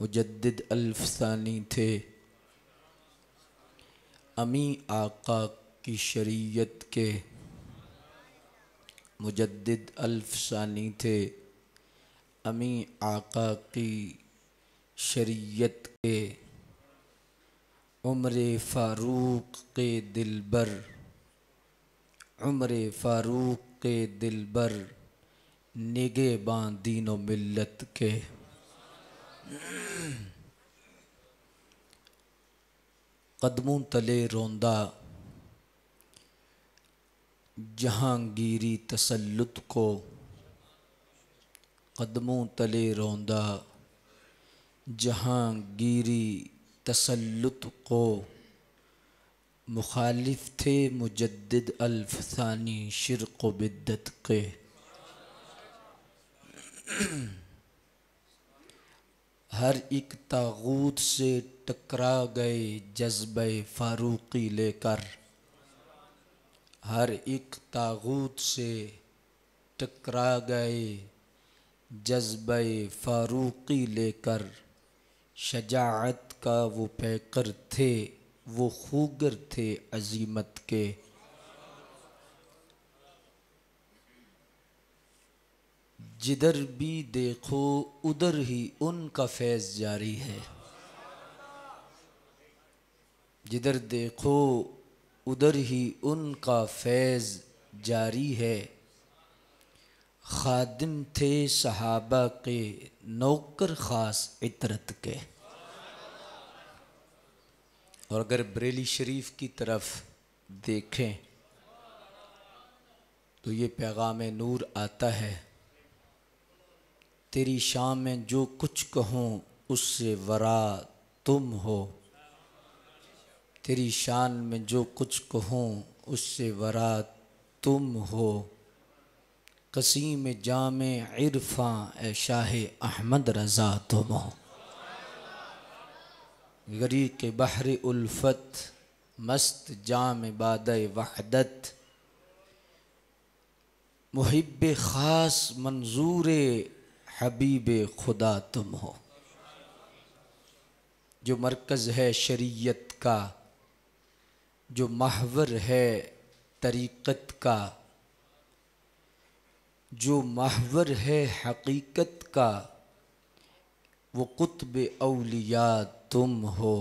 मुजद्दिद अल्फ सानी थे। अमी आका की शरीयत के मुजद्दिद अल्फ सानी थे। अमी आका की शरीयत के उम्र फ़ारूक के दिलबर, उम्र फ़ारूक के दिलबर, निगहबां दीनो मिल्लत के। कदमों तले रोंदा जहांगीरी तसल्लुत को, कदमों तले रोंदा जहांगीरी तसल्लुत को। मुखालिफ थे मुजद्दिद अल्फ सानी शिर्क व बिद्दत के। हर एक तागूत से टकरा गए जज्बे फारूकी लेकर, हर एक तागूत से टकरा गए जज्बे फारूकी लेकर। शजाअत का वो पैकर थे, वो खूगर थे अजीमत के। जिधर भी देखो उधर ही उनका फैज़ जारी है, जिधर देखो उधर ही उनका फैज़ जारी है। खादिम थे सहाबा के, नौकर ख़ास इतरत के। और अगर बरेली शरीफ की तरफ देखें तो ये पैगाम नूर आता है। तेरी शान में जो कुछ कहूँ उससे वरा तुम हो, तेरी शान में जो कुछ कहूँ उससे वरा तुम हो। कसीम जामे इरफां ए शाह अहमद रज़ा तुम हो। गरीक बहर उल्फत मस्त जाम बादे वहदत, मुहिब ख़ास मंजूर हबीब खुदा तुम हो। जो मरकज़ है शरीयत का, जो महवर है तरीक़त का, जो महवर है हकीकत का, वो कुतुब औलिया तुम हो।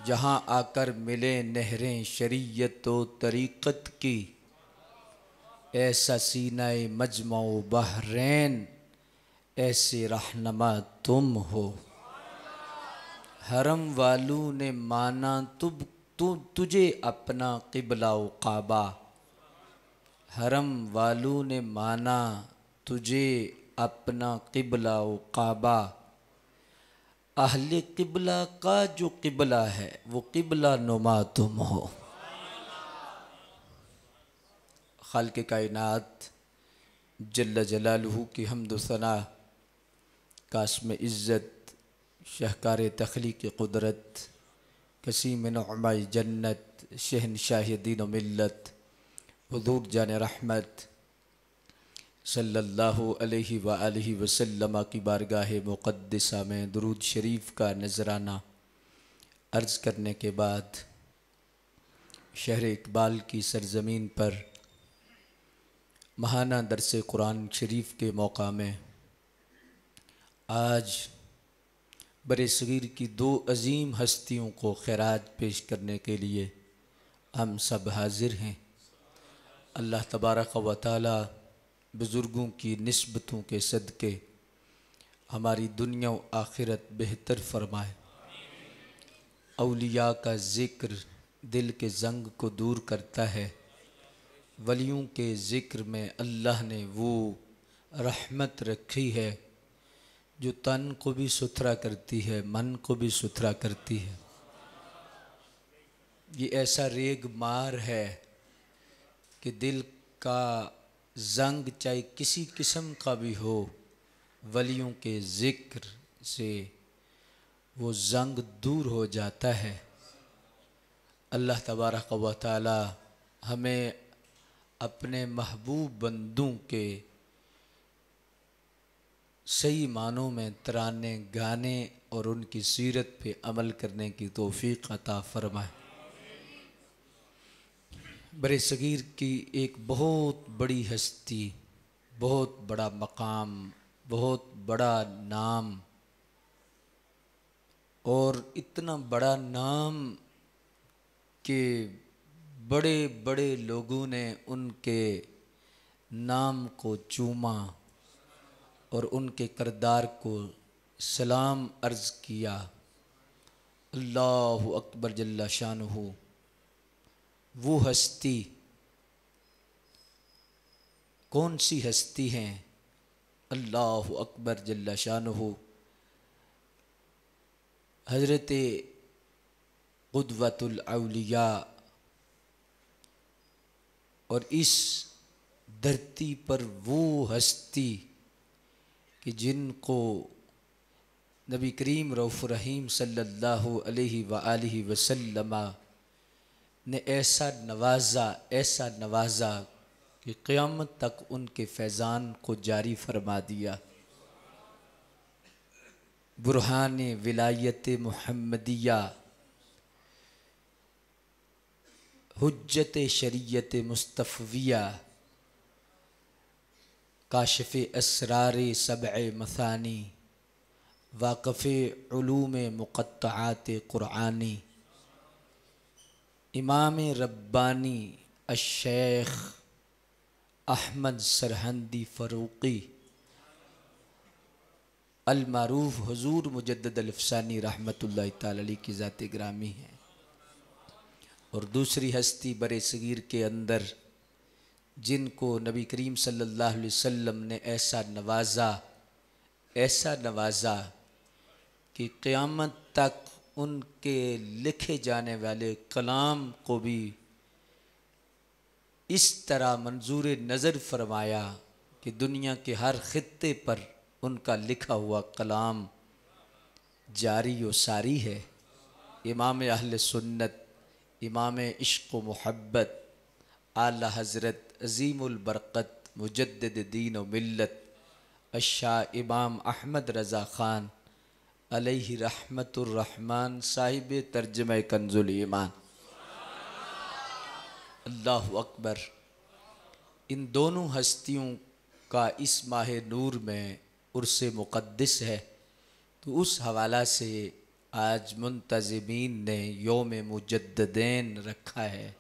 जहाँ आकर मिले नहरें शरीयत व तरीक़त की, ऐसा सीनाए मजमऊ बहरैन, ऐसे रहनमा तुम हो। हरम वालों ने माना तुझे अपना क़िबला व काबा, हरम वालों ने माना तुझे अपना क़िबला व काबा। अहले क़िबला का जो क़िबला है वो क़िबला नुमा तुम हो। खालिक़ कायनात जल्ल जलालुहु की हम्द व सना, कास्म इज़्ज़त, शाहकार तख़लीक़ क़ुदरत, कसीम नुअमा जन्नत, शहनशाह दीन व मिल्लत, हुज़ूर जान रहमत सल्लल्लाहु अलैहि व आलिहि वसल्लम की बारगाह मुक़द्दसा में दुरूद शरीफ का नजराना अर्ज़ करने के बाद, शहर इक़बाल की सरज़मीन पर महाना दरसे कुरान शरीफ के मौका में आज बरसग़ीर की दो अज़ीम हस्तियों को खैरात पेश करने के लिए हम सब हाज़िर हैं। अल्लाह तबारक व तआला बुज़ुर्गों की निस्बतों के सदक़े हमारी दुनिया व आखिरत बेहतर फरमाए। औलिया का ज़िक्र दिल के ज़ंग को दूर करता है। वलियों के ज़िक्र में अल्लाह ने वो रहमत रखी है जो तन को भी सुथरा करती है, मन को भी सुथरा करती है। ये ऐसा रेग मार है कि दिल का ज़ंग चाहे किसी किस्म का भी हो, वलियों के ज़िक्र से वो ज़ंग दूर हो जाता है। अल्लाह तबारक व तआला हमें अपने महबूब बंदों के सही मानों में तराने गाने और उनकी सीरत पे अमल करने की तौफीक अता फरमाए। बरे सगीर की एक बहुत बड़ी हस्ती, बहुत बड़ा मकाम, बहुत बड़ा नाम, और इतना बड़ा नाम कि बड़े बड़े लोगों ने उनके नाम को चूमा और उनके किरदार को सलाम अर्ज़ किया। अल्लाहु अकबर जल्ला शानुहु। वो हस्ती कौन सी हस्ती हैं? अल्लाहु अकबर जल्ला शानुहु हज़रत क़ुद्वतुल औलिया, और इस धरती पर वो हस्ती कि जिनको नबी करीम रऊफ़ रहीम सल्लल्लाहु अलैहि वसल्लम ने ऐसा नवाजा कि क़यामत तक उनके फैज़ान को जारी फरमा दिया। बुरहान विलायत मुहम्मदिया, हुज्जत शरीयत मुस्तफ़विया, काशिफ़ असरार सबअ मसानी, वाक़िफ़ उलूम मुक़त्तआत क़ुरआनी, इमाम रब्बानी अश-शेख अहमद सरहंदी फ़ारूक़ी अल-मारूफ़ हुज़ूर मुजद्दिद अल-अफ़सानी रहमतुल्लाहि तआला अलैह की ज़ात ग्रामी है। और दूसरी हस्ती बरे सगीर के अंदर जिनको नबी करीम सल्लल्लाहु अलैहि वसल्लम ने ऐसा नवाजा कि क़यामत तक उनके लिखे जाने वाले कलाम को भी इस तरह मंजूर नज़र फरमाया कि दुनिया के हर खित्ते पर उनका लिखा हुआ कलाम जारी व सारी है। इमाम अहले सुन्नत, इमाम इश्क़ व मुहब्बत, आला हज़रत अज़ीमुल बरक़त मुजद्दिद दीन व मिल्लत अश-शाह इमाम अहमद रज़ा ख़ान अलैहि रहमतुर रहमान साहिब तर्जुमा कंजुल ईमान। अल्लाहु अकबर। इन दोनों हस्तियों का इस माह नूर में उर्स मुक़द्दिस है, तो उस हवाला से आज मुंतज़िमीन ने यौम मुजद्दिदैन रखा है।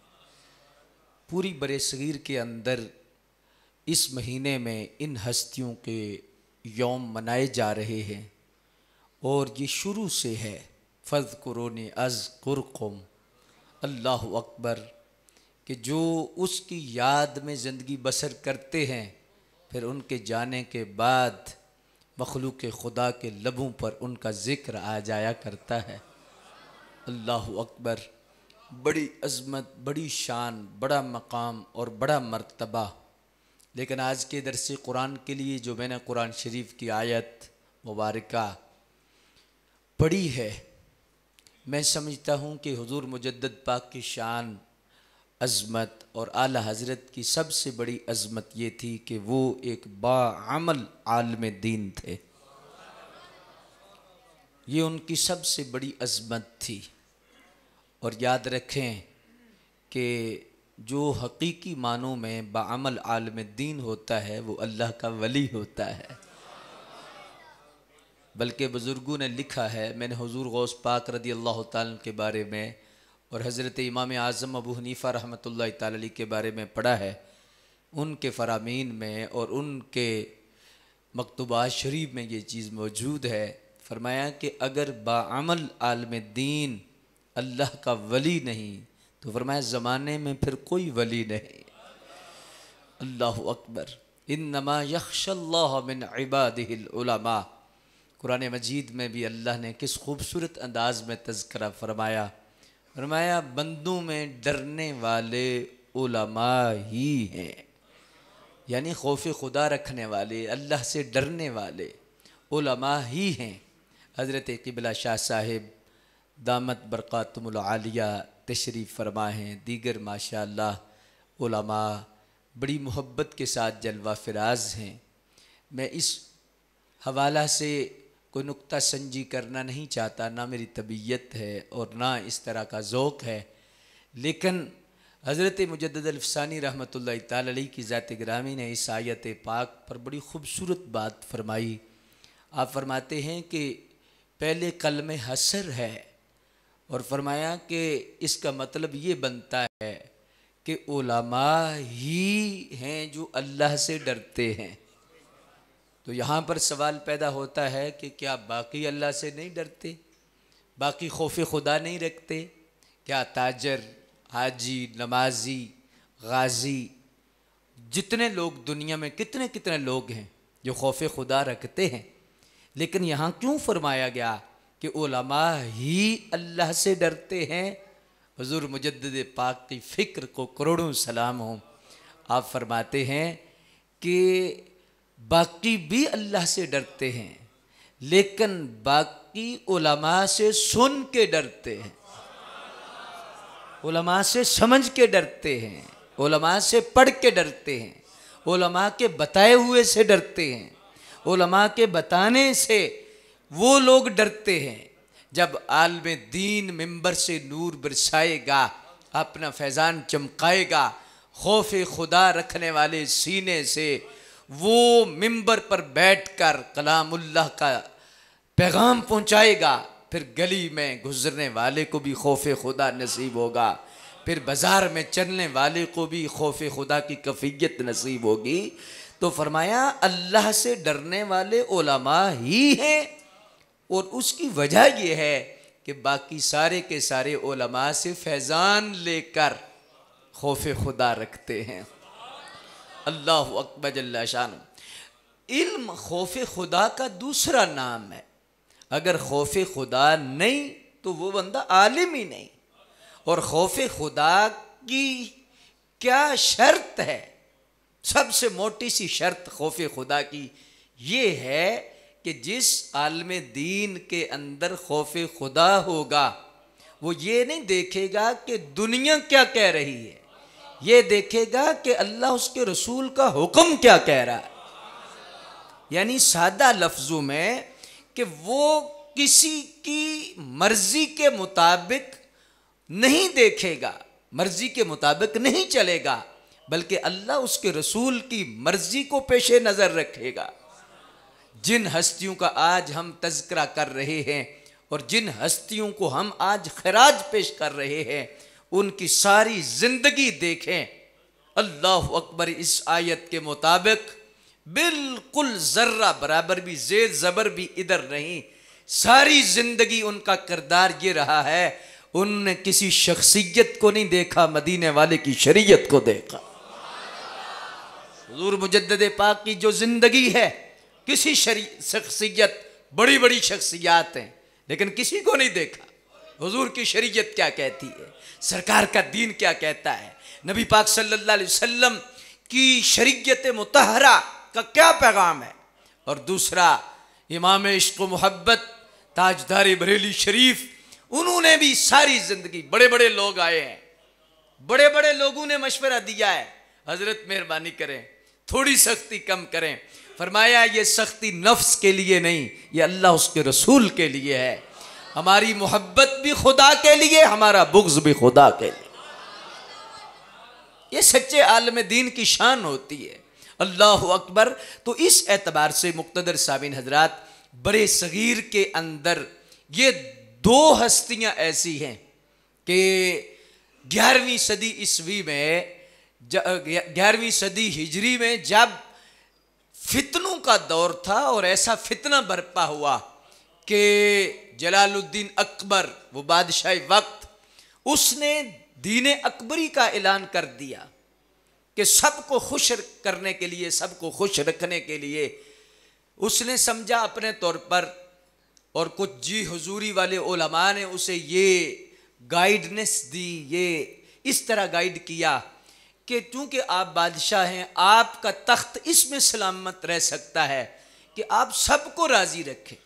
पूरी बरे सगीर के अंदर इस महीने में इन हस्तियों के यौम मनाए जा रहे हैं, और ये शुरू से है। फ़ज़्कुरूनी अज़्कुरकुम, अल्लाहु अकबर, कि जो उसकी याद में ज़िंदगी बसर करते हैं, फिर उनके जाने के बाद मखलूक़ खुदा के लबों पर उनका ज़िक्र आ जाया करता है। अल्लाहु अकबर। बड़ी अज़मत, बड़ी शान, बड़ा मकाम और बड़ा मर्तबा। लेकिन आज के दरस कुरान के लिए जो मैंने कुरान शरीफ की आयत मुबारका पढ़ी है, मैं समझता हूँ कि हुज़ूर मुजद्दिद पाक की शान, अज़मत और आला हज़रत की सबसे बड़ी अज़मत ये थी कि वो एक बाअमल आलिम दीन थे। ये उनकी सबसे बड़ी अज़मत थी। और याद रखें कि जो हकीकी मानों में बाअमल आलिम दीन होता है वो अल्लाह का वली होता है। बल्कि बुज़ुर्गों ने लिखा है, मैंने हुज़ूर गौस पाक रदी अल्लाह ताला के बारे में और हज़रत इमाम आज़म अबू हनीफ़ा रहमतुल्लाहि ताला अलैह के बारे में पढ़ा है, उनके फ़रामीन में और उनके मकतूबात शरीफ में ये चीज़ मौजूद है। फ़रमाया कि अगर बाअमल आलिम दीन अल्लाह का वली नहीं, तो फरमाया ज़माने में फिर कोई वली नहीं। अल्लाहु अकबर। इन्नमा यख्शल्लाह मिन इबादिहिल उलमा। कुरान मजीद में भी अल्लाह ने किस खूबसूरत अंदाज में तज़किरा फरमाया। फरमाया बंदों में डरने वाले उलमा ही हैं, यानी खौफ खुदा रखने वाले, अल्लाह से डरने वाले उलमा ही हैं। हज़रत क़िबला शाह साहिब दामत बरक़ातुमुल आलिया तशरीफ़ फरमा हैं, दीगर माशाअल्लाह उलमा बड़ी मोहब्बत के साथ जलवा फ़िराज़ हैं। मैं इस हवाला से कोई नुक्ता संजी करना नहीं चाहता, ना मेरी तबीयत है और ना इस तरह का ज़ौक़ है, लेकिन हज़रत मुजद्दिद अल-अफ़सानी रहमतुल्लाहि ताला अलैहि की ज़ात गिरामी ने इस आयत पाक पर बड़ी ख़ूबसूरत बात फरमाई। आप फरमाते हैं कि पहले कलमे हसर है और फरमाया कि इसका मतलब ये बनता है कि उलमा ही हैं जो अल्लाह से डरते हैं। तो यहाँ पर सवाल पैदा होता है कि क्या बाकी अल्लाह से नहीं डरते, बाकी खौफ खुदा नहीं रखते? क्या ताजर, हाजी, नमाजी, गाजी, जितने लोग दुनिया में कितने कितने लोग हैं जो खौफ खुदा रखते हैं, लेकिन यहाँ क्यों फरमाया गया कि उलमा ही अल्लाह से डरते हैं? हुज़ूर मुजद्दिद पाक की फ़िक्र को करोड़ों सलाम हो। आप फरमाते हैं कि बाकी भी अल्लाह से डरते हैं, लेकिन बाकी उलमा से सुन के डरते हैं, उलमा से समझ के डरते हैं, उलमा से पढ़ के डरते हैं, उलमा के बताए हुए से डरते हैं, उलमा के बताने से वो लोग डरते हैं। जब आलम दीन मिंबर से नूर बरसाएगा, अपना फैज़ान चमकाएगा, खौफ खुदा रखने वाले सीने से वो मिंबर पर बैठकर कलामुल्लाह का पैगाम पहुंचाएगा, फिर गली में गुजरने वाले को भी खौफ खुदा नसीब होगा, फिर बाज़ार में चलने वाले को भी खौफ खुदा की कैफियत नसीब होगी। तो फरमाया अल्लाह से डरने वाले उलमा ही हैं, और उसकी वजह यह है कि बाकी सारे के सारे उलमा से फैज़ान लेकर खौफ खुदा रखते हैं। अल्लाहु अकबर जल्ला शान। इल्म खौफ खुदा का दूसरा नाम है। अगर खौफ खुदा नहीं तो वो बंदा आलिम ही नहीं। और खौफ खुदा की क्या शर्त है? सबसे मोटी सी शर्त खौफ खुदा की ये है कि जिस आलम दीन के अंदर खौफ खुदा होगा, वो ये नहीं देखेगा कि दुनिया क्या कह रही है, ये देखेगा कि अल्लाह उसके रसूल का हुक्म क्या कह रहा है। यानी सादा लफ्ज़ों में कि वो किसी की मर्जी के मुताबिक नहीं देखेगा, मर्जी के मुताबिक नहीं चलेगा, बल्कि अल्लाह उसके रसूल की मर्जी को पेशे नज़र रखेगा। जिन हस्तियों का आज हम तज़किरा कर रहे हैं और जिन हस्तियों को हम आज खराज पेश कर रहे हैं, उनकी सारी ज़िंदगी देखें, अल्लाह अकबर, इस आयत के मुताबिक बिल्कुल ज़र्रा बराबर भी ज़ेर ज़बर भी इधर नहीं। सारी ज़िंदगी उनका किरदार ये रहा है, उनने किसी शख्सियत को नहीं देखा, मदीने वाले की शरीयत को देखा। हुज़ूर मुजद्दिद पाक की जो ज़िंदगी है, किसी शख्सियत, बड़ी बड़ी शख्सियात हैं, लेकिन किसी को नहीं देखा। हुज़ूर की शरीयत क्या कहती है, सरकार का दीन क्या कहता है, नबी पाक सल्लल्लाहु अलैहि वसल्लम की शरीयत मुतहरा का क्या पैगाम है। और दूसरा, इमाम इश्क़ व मोहब्बत ताजदार बरेली शरीफ, उन्होंने भी सारी ज़िंदगी, बड़े बड़े लोग आए हैं, बड़े बड़े लोगों ने मशवरा दिया है, हज़रत मेहरबानी करें, थोड़ी सख्ती कम करें। फरमाया ये सख्ती नफ्स के लिए नहीं, ये अल्लाह उसके रसूल के लिए है। हमारी मोहब्बत भी खुदा के लिए, हमारा बुग़्ज़ भी खुदा के लिए। ये सच्चे आलम दीन की शान होती है। अल्लाह अकबर। तो इस एतबार से मुक़्तदर सामीन हजरात, बड़े सगीर के अंदर ये दो हस्तियां ऐसी हैं कि 11वीं सदी ईस्वी में, 11वीं सदी हिजरी में जब फितनों का दौर था और ऐसा फितना बरपा हुआ कि जलालुद्दीन अकबर, वो बादशाह वक्त, उसने दीन अकबरी का ऐलान कर दिया कि सबको खुश करने के लिए, सबको खुश रखने के लिए उसने समझा अपने तौर पर, और कुछ जी हुजूरी वाले उलमा ने उसे ये गाइडनेस दी, ये इस तरह गाइड किया कि चूँकि आप बादशाह हैं, आपका तख्त इसमें सलामत रह सकता है कि आप सबको राज़ी रखें।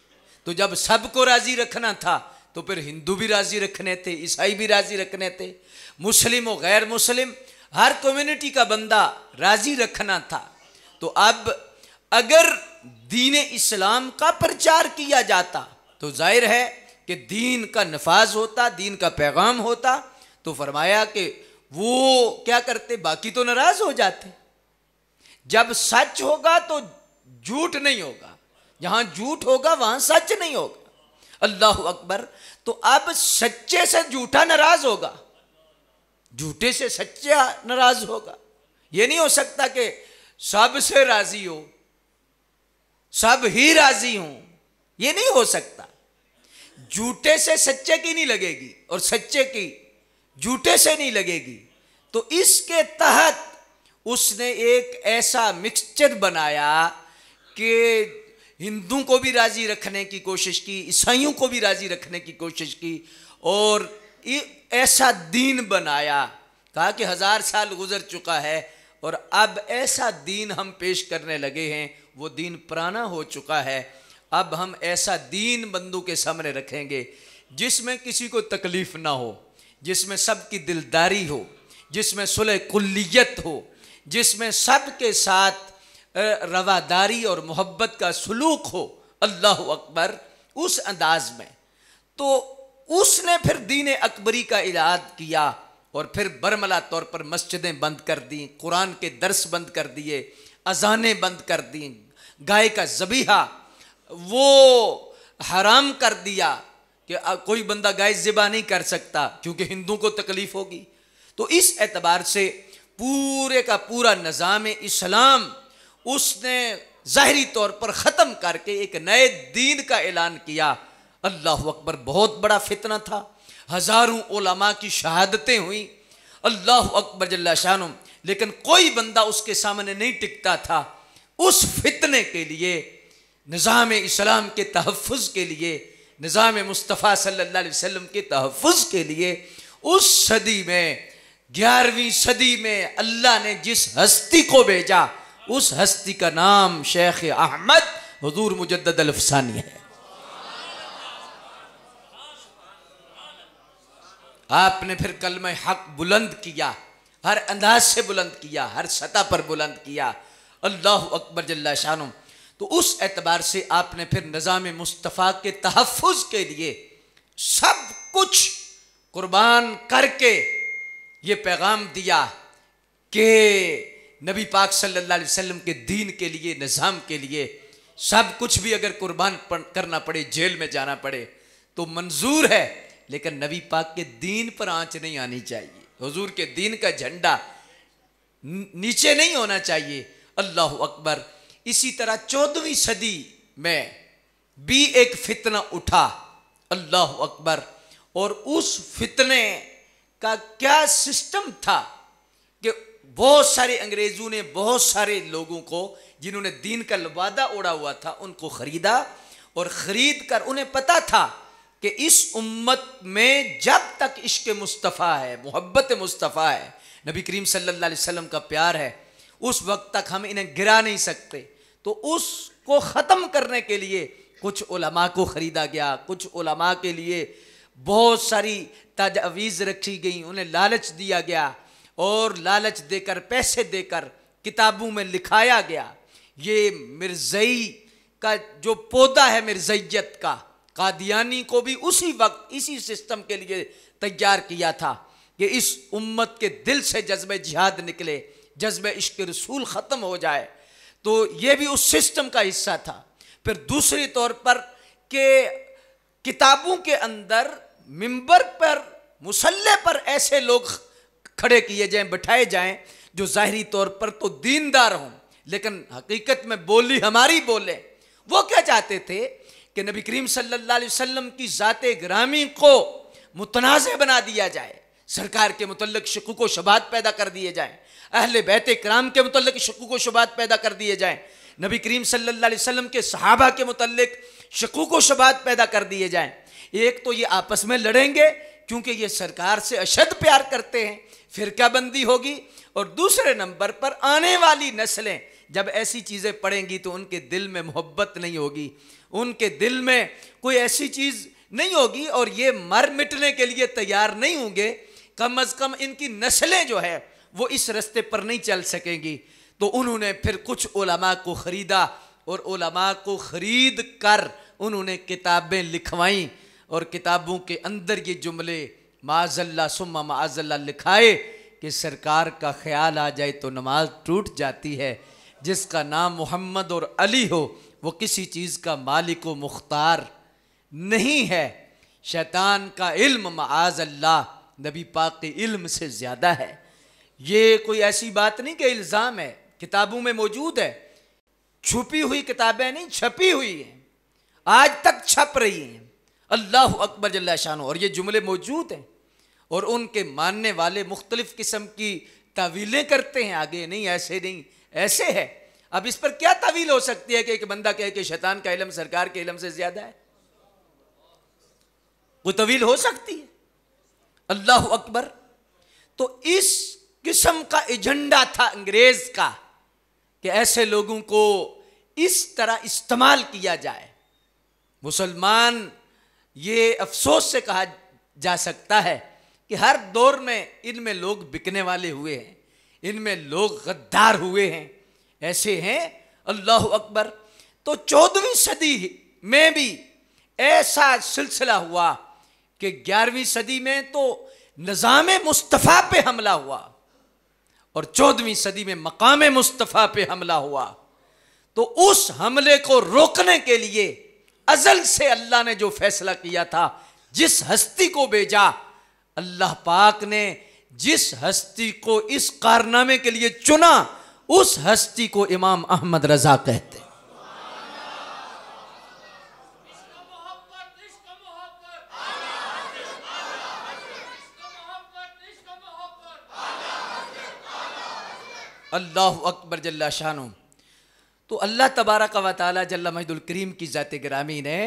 तो जब सबको राज़ी रखना था तो फिर हिंदू भी राज़ी रखने थे, ईसाई भी राज़ी रखने थे, मुस्लिम और गैर मुस्लिम, हर कम्युनिटी का बंदा राज़ी रखना था। तो अब अगर दीन इस्लाम का प्रचार किया जाता तो जाहिर है कि दीन का नफाज होता, दीन का पैगाम होता। तो फरमाया कि वो क्या करते, बाकी तो नाराज हो जाते। जब सच होगा तो झूठ नहीं होगा, जहां झूठ होगा वहां सच नहीं होगा। अल्लाह अकबर। तो अब सच्चे से झूठा नाराज होगा, झूठे से सच्चा नाराज होगा। यह नहीं हो सकता कि सब से राजी हो, सब ही राजी हों, यह नहीं हो सकता। झूठे से सच्चे की नहीं लगेगी और सच्चे की झूठे से नहीं लगेगी। तो इसके तहत उसने एक ऐसा मिक्सचर बनाया कि हिंदुओं को भी राजी रखने की कोशिश की, ईसाइयों को भी राजी रखने की कोशिश की, और ऐसा दीन बनाया। कहा कि 1000 साल गुजर चुका है और अब ऐसा दीन हम पेश करने लगे हैं, वो दीन पुराना हो चुका है। अब हम ऐसा दीन बंदों के सामने रखेंगे जिसमें किसी को तकलीफ ना हो, जिसमें सबकी दिलदारी हो, जिसमें सुलह कुल्लियत हो, जिसमें सबके साथ रवादारी और मोहब्बत का सलूक हो। अल्लाह अकबर। उस अंदाज में तो उसने फिर दीन अकबरी का इलाद किया और फिर बरमला तौर पर मस्जिदें बंद कर दी, कुरान के दर्स बंद कर दिए, अजानें बंद कर दी, गाय का ज़बीहा वो हराम कर दिया कि कोई बंदा गाय ज़िबा नहीं कर सकता क्योंकि हिंदुओं को तकलीफ होगी। तो इस एतबार से पूरे का पूरा निज़ाम इस्लाम उसने ज़ाहिरी तौर पर ख़त्म करके एक नए दीन का ऐलान किया। अल्लाह अकबर। बहुत बड़ा फितना था, हज़ारों उलमा की शहादतें हुई। अल्लाह अकबर जल्ला शानु। लेकिन कोई बंदा उसके सामने नहीं टिकता था। उस फितने के लिए, निज़ाम इस्लाम के तहफ़्फ़ुज़ के लिए, निज़ाम मुस्तफ़ा सल्लल्लाहु अलैहि वसल्लम के तहफ़्फ़ुज़ के लिए उस सदी में, 11वीं सदी में अल्लाह ने जिस हस्ती को भेजा, उस हस्ती का नाम शेख अहमद हुजूर मुजद्दद अल-अफ़सानी है। आपने फिर कलमा हक बुलंद किया, हर अंदाज से बुलंद किया, हर सतह पर बुलंद किया। अल्लाह अकबर जल्ला शानु। तो उस एतबार से आपने फिर निज़ाम मुस्तफ़ा के तहफ़्फ़ुज़ के लिए सब कुछ कुर्बान करके ये पैगाम दिया कि नबी पाक सल्लल्लाहु अलैहि वसल्लम के दीन के लिए, निज़ाम के लिए सब कुछ भी अगर कुर्बान करना पड़े, जेल में जाना पड़े तो मंजूर है, लेकिन नबी पाक के दीन पर आंच नहीं आनी चाहिए। हुजूर के दीन का झंडा नीचे नहीं होना चाहिए। अल्लाह अकबर। इसी तरह 14वीं सदी में भी एक फितना उठा। अल्लाह अकबर। और उस फितने का क्या सिस्टम था कि बहुत सारे अंग्रेजों ने बहुत सारे लोगों को जिन्होंने दीन का लबादा ओढ़ा हुआ था उनको खरीदा, और ख़रीद कर उन्हें पता था कि इस उम्मत में जब तक इश्क मुस्तफ़ा है, मोहब्बत मुस्तफ़ा है, नबी करीम सल्लल्लाहु अलैहि वसल्लम का प्यार है, उस वक्त तक हम इन्हें गिरा नहीं सकते। तो उसको ख़त्म करने के लिए कुछ उलमा को ख़रीदा गया, कुछ उलमा के लिए बहुत सारी तजवीज़ रखी गई, उन्हें लालच दिया गया और लालच देकर, पैसे देकर किताबों में लिखाया गया। ये मिर्ज़ई का जो पौधा है मिर्ज़इयत का, कादियानी को भी उसी वक्त इसी सिस्टम के लिए तैयार किया था कि इस उम्मत के दिल से जज्बे जिहाद निकले, जज्बे इश्क रसूल ख़त्म हो जाए। तो ये भी उस सिस्टम का हिस्सा था। फिर दूसरी तौर पर कि किताबों के अंदर मिंबर पर, मुसल्ले पर ऐसे लोग खड़े किए जाएं, बैठाए जाएं जो ज़ाहिरी तौर पर तो दीनदार हों लेकिन हकीकत में बोली हमारी बोले। वो क्या चाहते थे कि नबी करीम सल्लल्लाहु अलैहि वसल्लम की ज़ाते ग्रामी को मुतनाज़े बना दिया जाए, सरकार के मुतल्लिक़ शकूक व शुबहात पैदा कर दिए जाएँ, अहले बैत इकराम के मुतल्लिक़ शकूक व शुबहात पैदा कर दिए जाएँ, नबी करीम सल्लल्लाहु अलैहि वसल्लम के सहाबा के मुतल्लिक़ शकूक व शुबहात पैदा कर दिए जाएँ। एक तो ये आपस में लड़ेंगे क्योंकि ये सरकार से अशद प्यार करते हैं, फ़िरकाबंदी होगी, और दूसरे नंबर पर आने वाली नस्लें जब ऐसी चीज़ें पढ़ेंगी तो उनके दिल में मोहब्बत नहीं होगी, उनके दिल में कोई ऐसी चीज़ नहीं होगी और ये मर मिटने के लिए तैयार नहीं होंगे। कम अज़ कम इनकी नस्लें जो है वो इस रास्ते पर नहीं चल सकेंगी। तो उन्होंने फिर कुछ उलमा को ख़रीदा, और उलमा को ख़रीद कर उन्होंने किताबें लिखवाईं और किताबों के अंदर ये जुमले माज़ल्ला सुम्मा माज़ल्ला लिखाए कि सरकार का ख्याल आ जाए तो नमाज टूट जाती है। जिसका नाम मोहम्मद और अली हो वो किसी चीज़ का मालिक व मुख्तार नहीं है। शैतान का इल्म माअज़ल्लाह नबी पाक के इल्म से ज़्यादा है। ये कोई ऐसी बात नहीं कि इल्ज़ाम है, किताबों में मौजूद है। छुपी हुई किताबें नहीं, छपी हुई हैं, आज तक छप रही हैं। अल्लाह अकबर जल्ला शान। और ये जुमले मौजूद हैं और उनके मानने वाले मुख्तलिफ किस्म की तावीलें करते हैं। आगे नहीं, ऐसे नहीं, ऐसे है। अब इस पर क्या तावील हो सकती है कि एक बंदा कहे कि शैतान का इल्म सरकार के इल्म से ज्यादा है? कोई तवील हो सकती है? अल्लाह अकबर। तो इस किस्म का एजेंडा था अंग्रेज का कि ऐसे लोगों को इस तरह इस्तेमाल किया जाए। मुसलमान, ये अफसोस से कहा जा सकता है कि हर दौर में इनमें लोग बिकने वाले हुए हैं, इनमें लोग गद्दार हुए हैं, ऐसे हैं। अल्लाह अकबर। तो 14वीं सदी में भी ऐसा सिलसिला हुआ कि 11वीं सदी में तो निज़ाम मुस्तफ़ा पे हमला हुआ और 14वीं सदी में मकाम मुस्तफ़ा पे हमला हुआ। तो उस हमले को रोकने के लिए अज़ल से अल्लाह ने जो फैसला किया था, जिस हस्ती को भेजा, अल्लाह पाक ने जिस हस्ती को इस कारनामे के लिए चुना, उस हस्ती को इमाम अहमद रजा कहते। अल्लाह अकबर जल्ला शानो। तो अल्लाह तबारक व तआला जल्ला मजदुल करीम की ज़ात गिरामी ने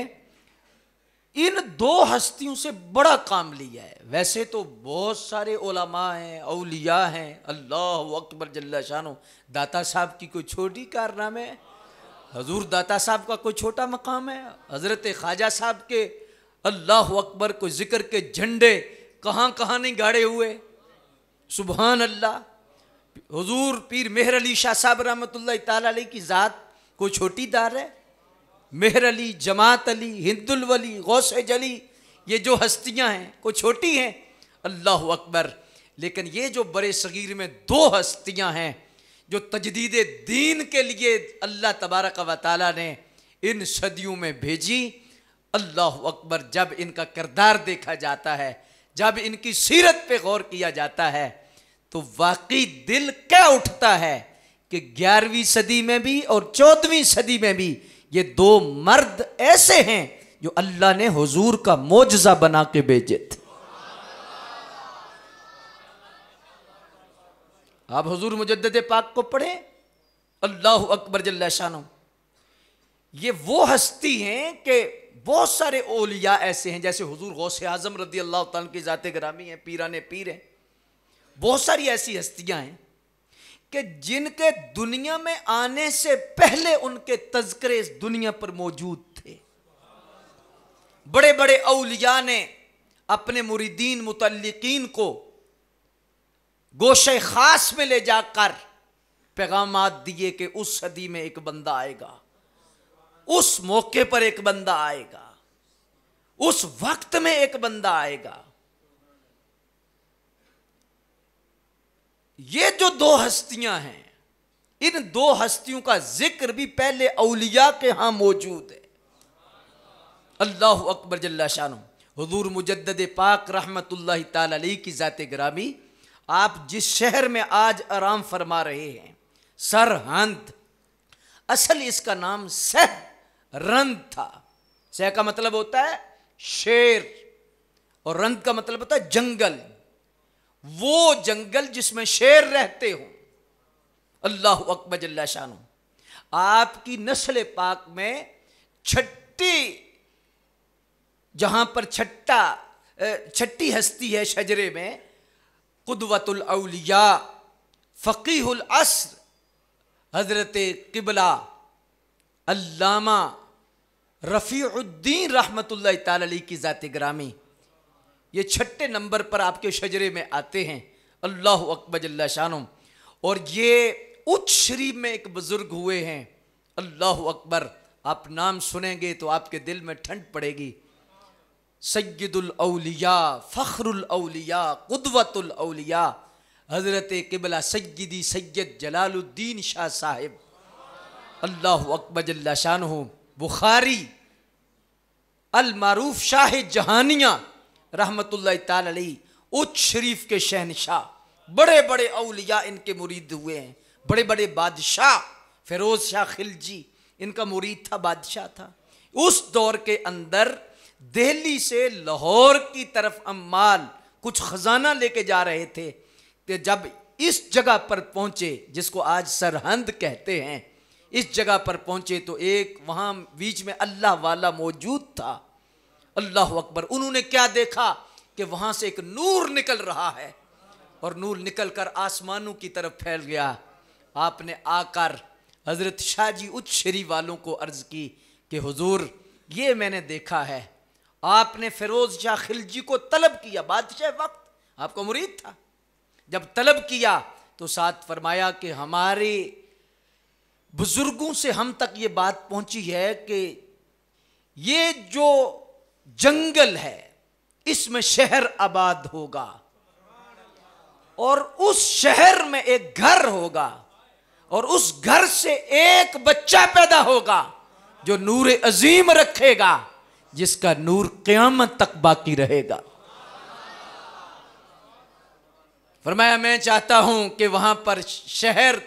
इन दो हस्तियों से बड़ा काम लिया है। वैसे तो बहुत सारे उलमा हैं, औलिया हैं, अल्लाह अकबर जल्ला शानो। दाता साहब की कोई छोटी कारनामे है? हजूर दाता साहब का कोई छोटा मकाम है? हज़रत ख्वाजा साहब के अल्लाह अकबर को जिक्र के झंडे कहाँ कहाँ नहीं गाड़े हुए। सुबहान अल्लाह। हुजूर पीर मेहर अली शाह साहब रहमतुल्लाह ताला अलैह की ज़ात कोई छोटी दार है? मेहर अली, जमात अली, हिंदुल वली, गौसे जली, ये जो हस्तियां हैं कोई छोटी हैं? अल्लाह अकबर। लेकिन ये जो बड़े सगीर में दो हस्तियां हैं जो तजदीद दीन के लिए अल्लाह तबारक व तआला ने इन सदियों में भेजी, अल्लाह अकबर। जब इनका किरदार देखा जाता है, जब इनकी सीरत पे गौर किया जाता है, तो वाकई दिल क्या उठता है कि 11वीं सदी में भी और 14वीं सदी में भी ये दो मर्द ऐसे हैं जो अल्लाह ने हुजूर का मोजज़ा बना के भेजे थे। आप हुजूर मुजद्दिद पाक को पढ़ें, अल्लाह अकबर जल्ला शानो। ये वो हस्ती हैं कि बहुत सारे औलिया ऐसे हैं, जैसे हुजूर गौसे आजम रदी अल्लाह तआला की ज़ात गिरामी है, पीराने पीर हैं। बहुत सारी ऐसी हस्तियां हैं कि जिनके दुनिया में आने से पहले उनके तज़किरे इस दुनिया पर मौजूद थे। बड़े बड़े औलिया ने अपने मुरीदीन मुतल्लिकीन को गोशे खास में ले जाकर पैगामात दिए कि उस सदी में एक बंदा आएगा, उस मौके पर एक बंदा आएगा, उस वक्त में एक बंदा आएगा। ये जो दो हस्तियां हैं, इन दो हस्तियों का जिक्र भी पहले औलिया के यहां मौजूद है। अल्लाह अकबर जल्ला शानो। हुजूर मुजद्दिद पाक रहमतुल्लाह ताला अलैह की ज़ात गिरामी, आप जिस शहर में आज आराम फरमा रहे हैं, सरहंद, असल इसका नाम सहरंद था। सह का मतलब होता है शेर और रंद का मतलब होता है जंगल, वो जंगल जिसमें शेर रहते हो। अल्लाह अकबर जल्ला शानो। आपकी नस्ल पाक में छठी, जहां पर छठी हस्ती है शजरे में, कुदवतुल औलिया फ़क़ीहुल अस्र हज़रत क़िबला अल्लामा रफ़ीउद्दीन रहमतुल्लाह ताला अलैह की ज़ात गिरामी, ये 6 नंबर पर आपके शजरे में आते हैं। अल्लाह अकबर जल्ला शानो। और ये उच्च शरीफ में एक बुजुर्ग हुए हैं अल्लाहु अकबर। आप नाम सुनेंगे तो आपके दिल में ठंड पड़ेगी। सय्यदुल औलिया, फ़ख्रुल औलिया, क़ुदवतुल औलिया, हज़रत क़िबला सय्यदी सैयद जलालुद्दीन शाह साहिब, अल्लाहु अकबर जल्ला शानुहु। बुखारी अल मारूफ शाह जहानिया रहमतुल्लाह ताला अलैहि, उच्च शरीफ के शहनशाह, बड़े बड़े औलिया इनके मुरीद हुए हैं, बड़े बड़े बादशाह। फिरोज शाह खिलजी इनका मुरीद था, बादशाह था। उस दौर के अंदर दिल्ली से लाहौर की तरफ अम्माल कुछ खजाना लेके जा रहे थे, तो जब इस जगह पर पहुंचे जिसको आज सरहंद कहते हैं, इस जगह पर पहुंचे तो एक वहां बीच में अल्लाह वाला मौजूद था। अल्लाह अकबर। उन्होंने क्या देखा कि वहां से एक नूर निकल रहा है और नूर निकलकर आसमानों की तरफ फैल गया। आपने आकर हजरत शाह जी उच्च शरीफ वालों को अर्ज की कि हुजूर ये मैंने देखा है। आपने फिरोज शाह खिलजी को तलब किया, बादशाह वक्त आपका मुरीद था। जब तलब किया तो साथ फरमाया कि हमारे बुजुर्गों से हम तक ये बात पहुंची है कि ये जो जंगल है इसमें शहर आबाद होगा और उस शहर में एक घर होगा और उस घर से एक बच्चा पैदा होगा जो नूर अजीम रखेगा, जिसका नूर क़यामत तक बाकी रहेगा। फरमाया मैं चाहता हूं कि वहां पर शहर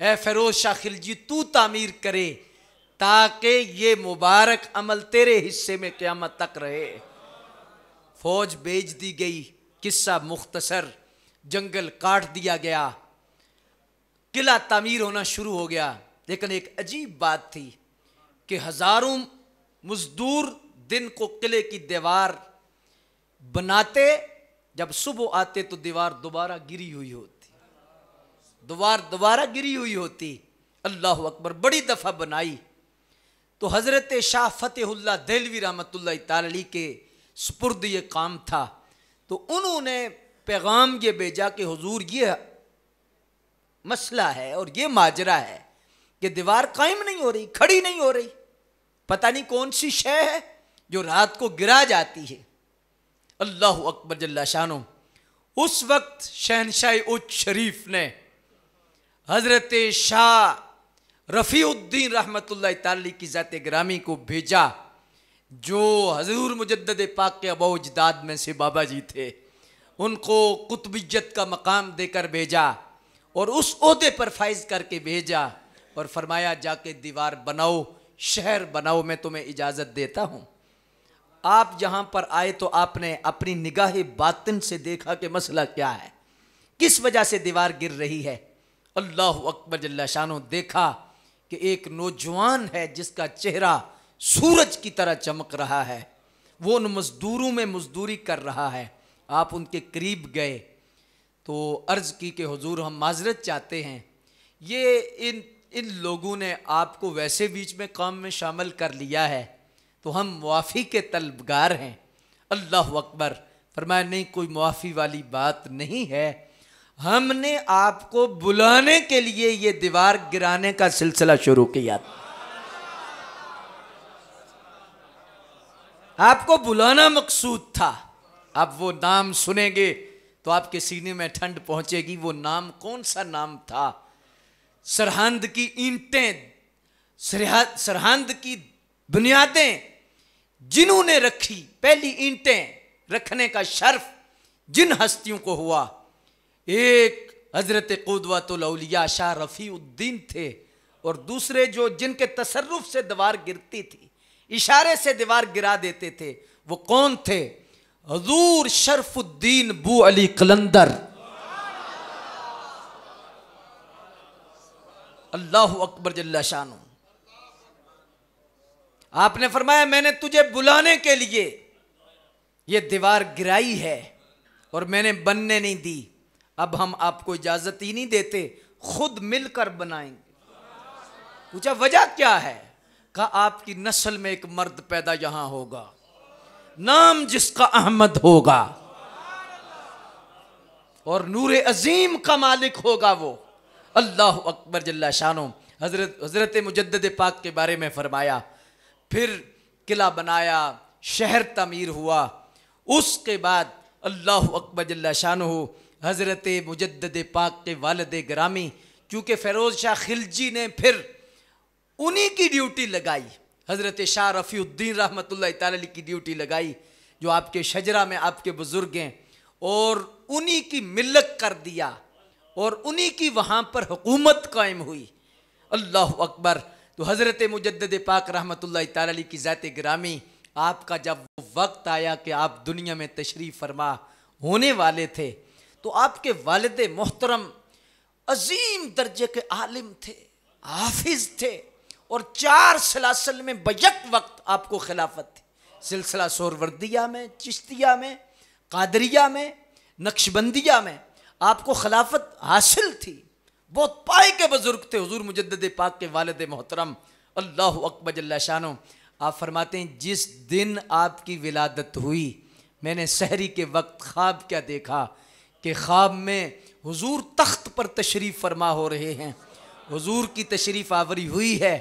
ए फिरोज शाह खिलजी तू तामीर करे ताकि ये मुबारक अमल तेरे हिस्से में क़यामत तक रहे। फौज भेज दी गई। किस्सा मुख्तसर, जंगल काट दिया गया, किला तामीर होना शुरू हो गया। लेकिन एक अजीब बात थी कि हजारों मजदूर दिन को किले की दीवार बनाते, जब सुबह आते तो दीवार दोबारा गिरी हुई होती, दोबारा गिरी हुई होती। अल्लाह अकबर। बड़ी दफ़ा बनाई तो हज़रत शाह फ़तेहुल्लाह देहलवी रहमतुल्लाह ताला अलैह के सुपुर्द ये काम था। तो उन्होंने पैगाम ये भेजा कि हुजूर ये मसला है और ये माजरा है कि दीवार कायम नहीं हो रही, खड़ी नहीं हो रही, पता नहीं कौन सी शय है जो रात को गिरा जाती है। अल्लाह अकबर जल्ला शानो। उस वक्त शहनशाह उच्च शरीफ ने हजरत शाह रफ़ीउद्दीन रहमतुल्लाह ताला की ज़ात गिरामी को भेजा, जो हजूर मुजद्दद पाक के अबा अजदाद में से बाबा जी थे। उनको कुतुबियत का मकाम देकर भेजा और उस ओहदे पर फाइज करके भेजा और फरमाया जाके दीवार बनाओ, शहर बनाओ, मैं तुम्हें इजाज़त देता हूँ। आप जहाँ पर आए तो आपने अपनी निगाह बातिन से देखा कि मसला क्या है, किस वजह से दीवार गिर रही है। अल्लाह अकबर जल्ला शानो। देखा कि एक नौजवान है जिसका चेहरा सूरज की तरह चमक रहा है, वो उन मजदूरों में मजदूरी कर रहा है। आप उनके करीब गए तो अर्ज़ की कि हुजूर हम माजरत चाहते हैं, ये इन लोगों ने आपको वैसे बीच में काम में शामिल कर लिया है तो हम मुआफ़ी के तलबगार हैं। अल्लाह अकबर। फरमाया नहीं, कोई मुआफ़ी वाली बात नहीं है, हमने आपको बुलाने के लिए ये दीवार गिराने का सिलसिला शुरू किया, आपको बुलाना मकसूद था। अब वो नाम सुनेंगे तो आपके सीने में ठंड पहुंचेगी। वो नाम कौन सा नाम था? सरहंद की ईंटें, सरहंद की बुनियादें जिन्होंने रखी, पहली ईंटें रखने का शर्फ जिन हस्तियों को हुआ, एक हजरत क़ुदवतुल औलिया शाह रफ़ीउद्दीन थे और दूसरे जो जिनके तसर्रुफ से दीवार गिरती थी, इशारे से दीवार गिरा देते थे, वो कौन थे? हजूर शरफुद्दीन बू अली कलंदर। अल्लाह अकबर जल्ला शानो। आपने फरमाया मैंने तुझे बुलाने के लिए ये दीवार गिराई है और मैंने बनने नहीं दी, अब हम आपको इजाजत ही नहीं देते, खुद मिलकर बनाएंगे। पूछा वजह क्या है? कहा आपकी नस्ल में एक मर्द पैदा यहां होगा, नाम जिसका अहमद होगा और नूर अजीम का मालिक होगा वो। अल्लाह अकबर जल्ला शानो। हज़रत मुजद्दिद पाक के बारे में फरमाया। फिर किला बनाया, शहर तमीर हुआ। उसके बाद अल्लाह अकबर जल्ला शानुहु हज़रत मुजद्दिद पाक के वालिद गिरामी, क्योंकि फ़िरोज़ शाह खिलजी ने फिर उन्हीं की ड्यूटी लगाई, हज़रत शाह रफ़ीउद्दीन रहमतुल्लाह तआला अलैह की ड्यूटी लगाई, जो आपके शजरा में आपके बुज़ुर्ग हैं, और उन्हीं की मिल्लत कर दिया और उन्हीं की वहाँ पर हुकूमत कायम हुई। अल्लाह अकबर। तो हज़रत मुजद्दिद पाक रहमतुल्लाह तआला अलैह की ज़ात गिरामी, आपका जब वक्त आया कि आप दुनिया में तशरीफ़ फरमा होने वाले थे, तो आपके वालिद मोहतरम अजीम दर्जे के आलिम थे, हाफिज थे, और 4 सलासल में बैक वक्त आपको खिलाफत थी। सिलसिला सोहरवर्दिया में, चिश्तिया में, कादरिया में, नक्शबंदिया में आपको खिलाफत हासिल थी। बहुत पाए के बुजुर्ग थे हुजूर मुजद्दिद पाक के वालिद मोहतरम, अल्लाह अकबर जल्ला शानो। आप फरमाते हैं, जिस दिन आपकी विलादत हुई, मैंने सहरी के वक्त ख्वाब क्या देखा कि ख्वाब में हुजूर तख्त पर तशरीफ़ फरमा हो रहे हैं, हुजूर की तशरीफ़ आवरी हुई है,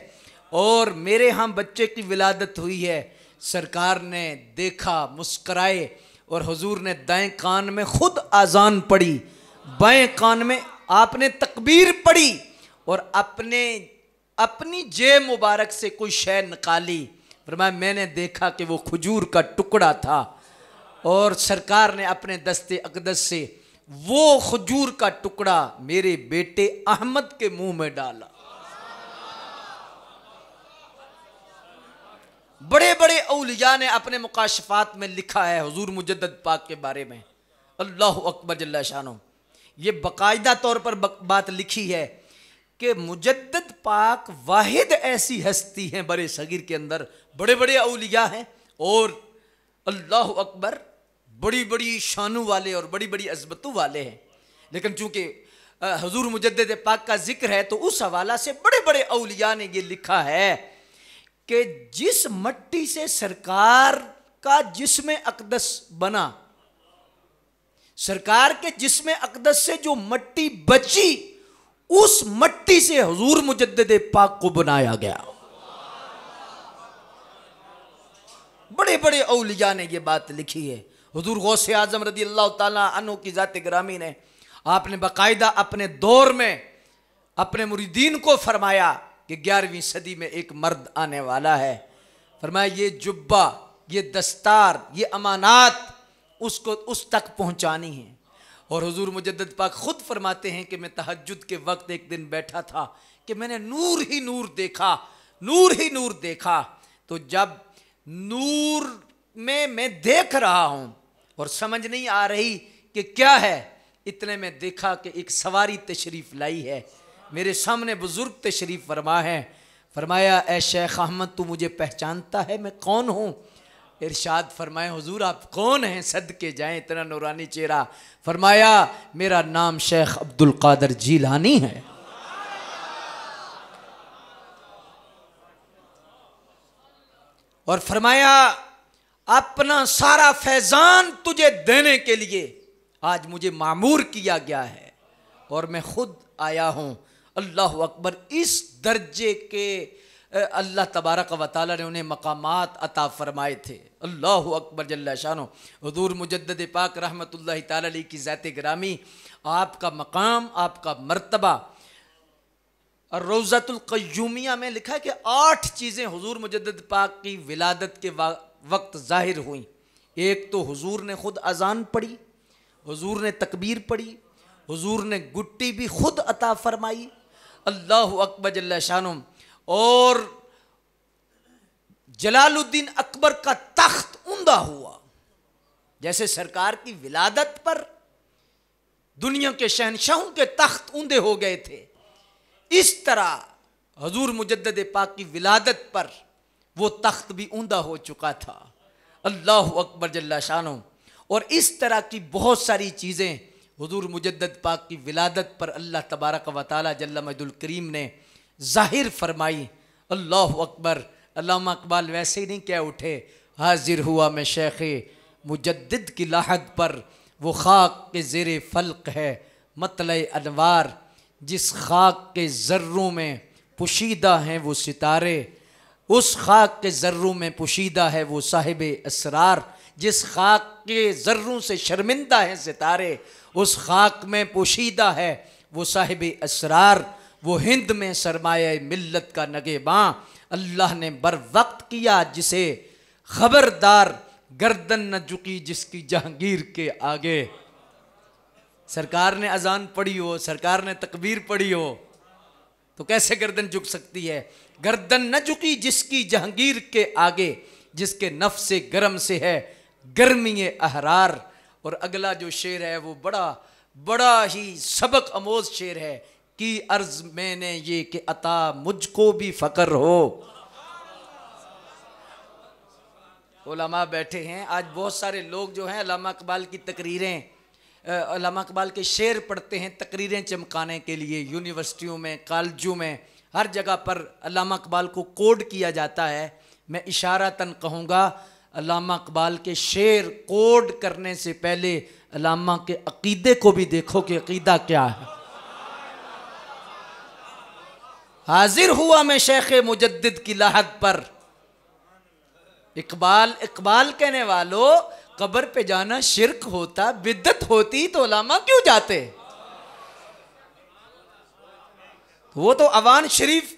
और मेरे यहाँ बच्चे की विलादत हुई है। सरकार ने देखा, मुस्कराए, और हुजूर ने दाएं कान में खुद आज़ान पढ़ी, बाएं कान में आपने तकबीर पढ़ी, और अपनी जेब मुबारक से कोई शय निकाली। फरमाया, मैंने देखा कि वो खजूर का टुकड़ा था, और सरकार ने अपने दस्ते अक़दस से वो खजूर का टुकड़ा मेरे बेटे अहमद के मुंह में डाला। बड़े बड़े औलिया ने अपने मुकाशफात में लिखा है हुजूर मुजद्दिद पाक के बारे में, अल्लाह अकबर जल्ला शानो। ये बाकायदा तौर पर बात लिखी है कि मुजद्दिद पाक वाहिद ऐसी हस्ती हैं बड़े सगीर के अंदर, बड़े बड़े औलिया हैं और अल्लाह अकबर बड़ी बड़ी शानों वाले और बड़ी बड़ी अज़मतों वाले हैं। लेकिन चूँकि हुजूर मुजद्दिद पाक का जिक्र है, तो उस हवाला से बड़े बड़े औलिया ने ये लिखा है कि जिस मट्टी से सरकार का जिस्म अक़दस बना, सरकार के जिस्म अक़दस से जो मट्टी बची, उस मट्टी से हुजूर मुजद्दिद पाक को बनाया गया। बड़े बड़े औलिया ने ये बात लिखी है। हुजूर गौसे आज़म रज़ी अल्लाह ताला अन्हु की ज़ात गिरामी ने, आपने बाकायदा अपने दौर में अपने मुरीदीन को फरमाया कि 11वीं सदी में एक मर्द आने वाला है। फरमाया, ये जुब्बा, ये दस्तार, ये अमानात उसको उस तक पहुंचानी है। और हुजूर मुजद्दिद पाक खुद फरमाते हैं कि मैं तहज्जुद के वक्त एक दिन बैठा था कि मैंने नूर ही नूर देखा, नूर ही नूर देखा। तो जब नूर में मैं देख रहा हूं और समझ नहीं आ रही कि क्या है, इतने में देखा कि एक सवारी तशरीफ़ लाई है, मेरे सामने बुजुर्ग तशरीफ़ फरमा है। फरमाया, ए शेख अहमद, तू मुझे पहचानता है, मैं कौन हूँ? इरशाद फरमाया, हुजूर आप कौन हैं, सदके जाएं इतना नूरानी चेहरा। फरमाया, मेरा नाम शेख अब्दुल कादिर जीलानी है। और फरमाया, अपना सारा फैजान तुझे देने के लिए आज मुझे मामूर किया गया है और मैं खुद आया हूँ। अल्लाह अकबर। इस दर्जे के अल्लाह तबारक व तआला ने उन्हें मकामात अता फरमाए थे। अल्लाह अकबर जल्ला शानो। हुजूर मुजद्दिद पाक रहमतुल्लाहि तआला अलैहि की ज़ात गिरामी, आपका मकाम, आपका मर्तबा। और रोज़तुल क़य्यूमिया में लिखा है कि 8 चीज़ें हुजूर मुजद्दिद पाक की विलादत के वक्त ज़ाहिर हुई। एक तो हुजूर ने खुद अज़ान पढ़ी, हुजूर ने तकबीर पढ़ी, हुजूर ने गुट्टी भी खुद अता फरमाई। अल्लाह अकबर जल्ला शानो। और जलालुद्दीन अकबर का तख्त ऊंधा हुआ। जैसे सरकार की विलादत पर दुनिया के शहनशाहों के तख्त ऊंधे हो गए थे, इस तरह हुजूर मुजद्दिद पाक की विलादत पर वो तख्त भी ऊंधा हो चुका था। अल्लाह अकबर जल्ला शानो। और इस तरह की बहुत सारी चीज़ें हुजूर मुजद्दिद पाक की विलादत पर अल्लाह तबारक व तआला जल्ल मजदुल करीम ने ज़ाहिर फरमाई। अल्लाह अकबर। अल्लामा इकबाल वैसे ही नहीं कह उठे, हाजिर हुआ मैं शेख मुजद्दिद की लाहद पर, वो खाक के ज़ेरे फल्क है मतले अनवार, जिस खाक के ज़र्रों में पोशीदा हैं वो सितारे, उस खाक के ज़र्रों में पोशीदा है वो साहिब असरार। जिस खाक के ज़र्रों से शर्मिंदा हैं सितारे, उस खाक में पोशीदा है वो साहिब असरार। वो हिंद में सरमाया मिल्लत का नगेबां, अल्लाह ने बर वक्त किया जिसे खबरदार, गर्दन न झुकी जिसकी जहांगीर के आगे। सरकार ने अजान पढ़ी हो, सरकार ने तकबीर पढ़ी हो, तो कैसे गर्दन झुक सकती है? गर्दन न झुकी जिसकी जहांगीर के आगे, जिसके नफ्से गरम से है गर्मी अहरार। और अगला जो शेर है वो बड़ा ही सबक आमोज शेर है कि अर्ज मैंने ये कि अता मुझको भी फकर हो। उलमा बैठे हैं, आज बहुत सारे लोग जो हैं अल्लामा इकबाल की तकरीरें, अल्लामा इकबाल के शेर पढ़ते हैं तकरीरें चमकाने के लिए। यूनिवर्सिटियों में, कॉलेजों में, हर जगह पर अल्लामा इकबाल को कोड किया जाता है। मैं इशारतन कहूँगा, अल्लामा इकबाल के शेर कोड करने से पहले अल्लामा के अकीदे को भी देखो कि अकीदा क्या है। हाजिर हुआ मैं शेख मुजद्दिद की लाहद पर, इकबाल कहने वालों, कब्र पे जाना शिरक होता, बिद्दत होती तो उलमा क्यों जाते? वो तो अवान शरीफ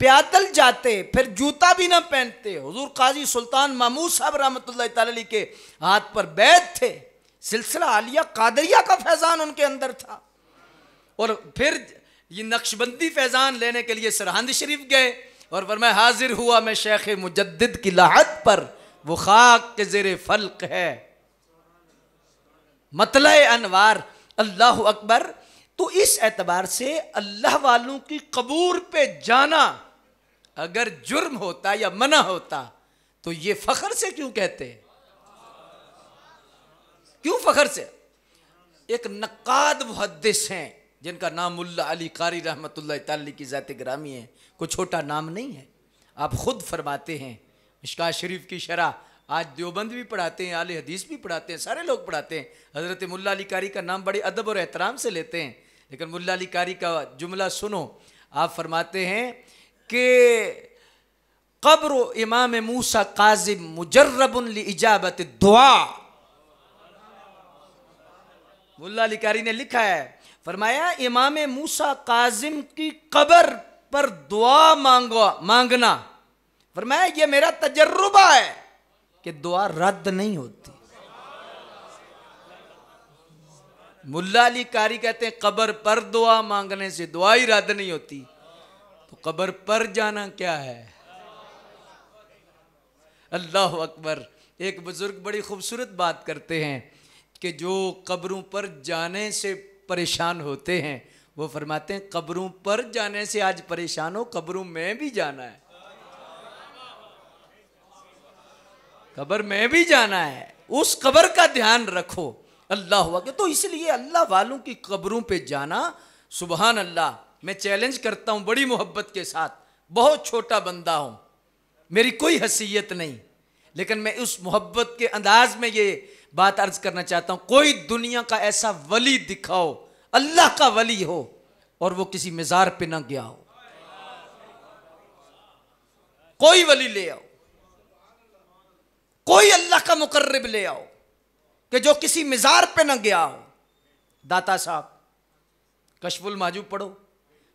पैदल जाते, फिर जूता भी ना पहनते। हुजूर काजी सुल्तान महमूद साहब रहमतुल्लाह तआला अलैह के हाथ पर बैत थे। सिलसिला आलिया कादरिया का फैजान उनके अंदर था। और फिर ये नक्शबंदी फैजान लेने के लिए सरहंद शरीफ गए और फरमाया हाजिर हुआ मैं शेख मुजद्दिद की लाहद पर, वो खाक के ज़ेरे फल्क है मतले अनवार। अल्लाह अकबर। तो इस एतबार से अल्लाह वालों की कबूर पे जाना अगर जुर्म होता या मना होता तो ये फख्र से क्यों कहते? क्यों फख्र से? एक नक्काद मुहद्दिस हैं जिनका नाम मुल्ला अली कारी रहमतुल्लाह तआला की ज़ात गिरामी है, कोई छोटा नाम नहीं है। आप खुद फरमाते हैं, मिशकात शरीफ की शरह आज देवबंद भी पढ़ाते हैं, आले हदीस भी पढ़ाते हैं, सारे लोग पढ़ाते हैं। हज़रत मुल्ला अली कारी का नाम बड़े अदब और एहतराम से लेते हैं, लेकिन मुल्ला अली कारी का जुमला सुनो। आप फरमाते हैं कि क़ब्र इमाम मूसा काज़िम मुजर्रबुन लि इजाबत दुआ। मुल्ला अली कारी ने लिखा है, फरमाया इमाम मूसा काज़िम की कब्र पर दुआ मांगना, फरमाया ये मेरा तजर्रुबा है कि दुआ रद्द नहीं होती। मुल्ला अली कारी कहते हैं कब्र पर दुआ मांगने से दुआ ही रद्द नहीं होती, तो कब्र पर जाना क्या है? अल्लाह अकबर। एक बुजुर्ग बड़ी खूबसूरत बात करते हैं कि जो कब्रों पर जाने से परेशान होते हैं, वो फरमाते हैं कब्रों पर जाने से आज परेशान हो, कब्रों में भी जाना है, कब्र में भी जाना है, उस कब्र का ध्यान रखो। अल्लाह अकबर। तो इसलिए अल्लाह वालों की कब्रों पे जाना, सुबहान अल्लाह। मैं चैलेंज करता हूँ बड़ी मोहब्बत के साथ, बहुत छोटा बंदा हूँ, मेरी कोई हैसियत नहीं, लेकिन मैं उस मोहब्बत के अंदाज में ये बात अर्ज करना चाहता हूँ, कोई दुनिया का ऐसा वली दिखाओ, अल्लाह का वली हो और वो किसी मज़ार पे ना गया हो। कोई वली ले आओ, कोई अल्लाह का मुकर्रब ले आओ कि जो किसी मज़ार पे ना गया हो। दाता साहब कशफुल माजूब पढ़ो,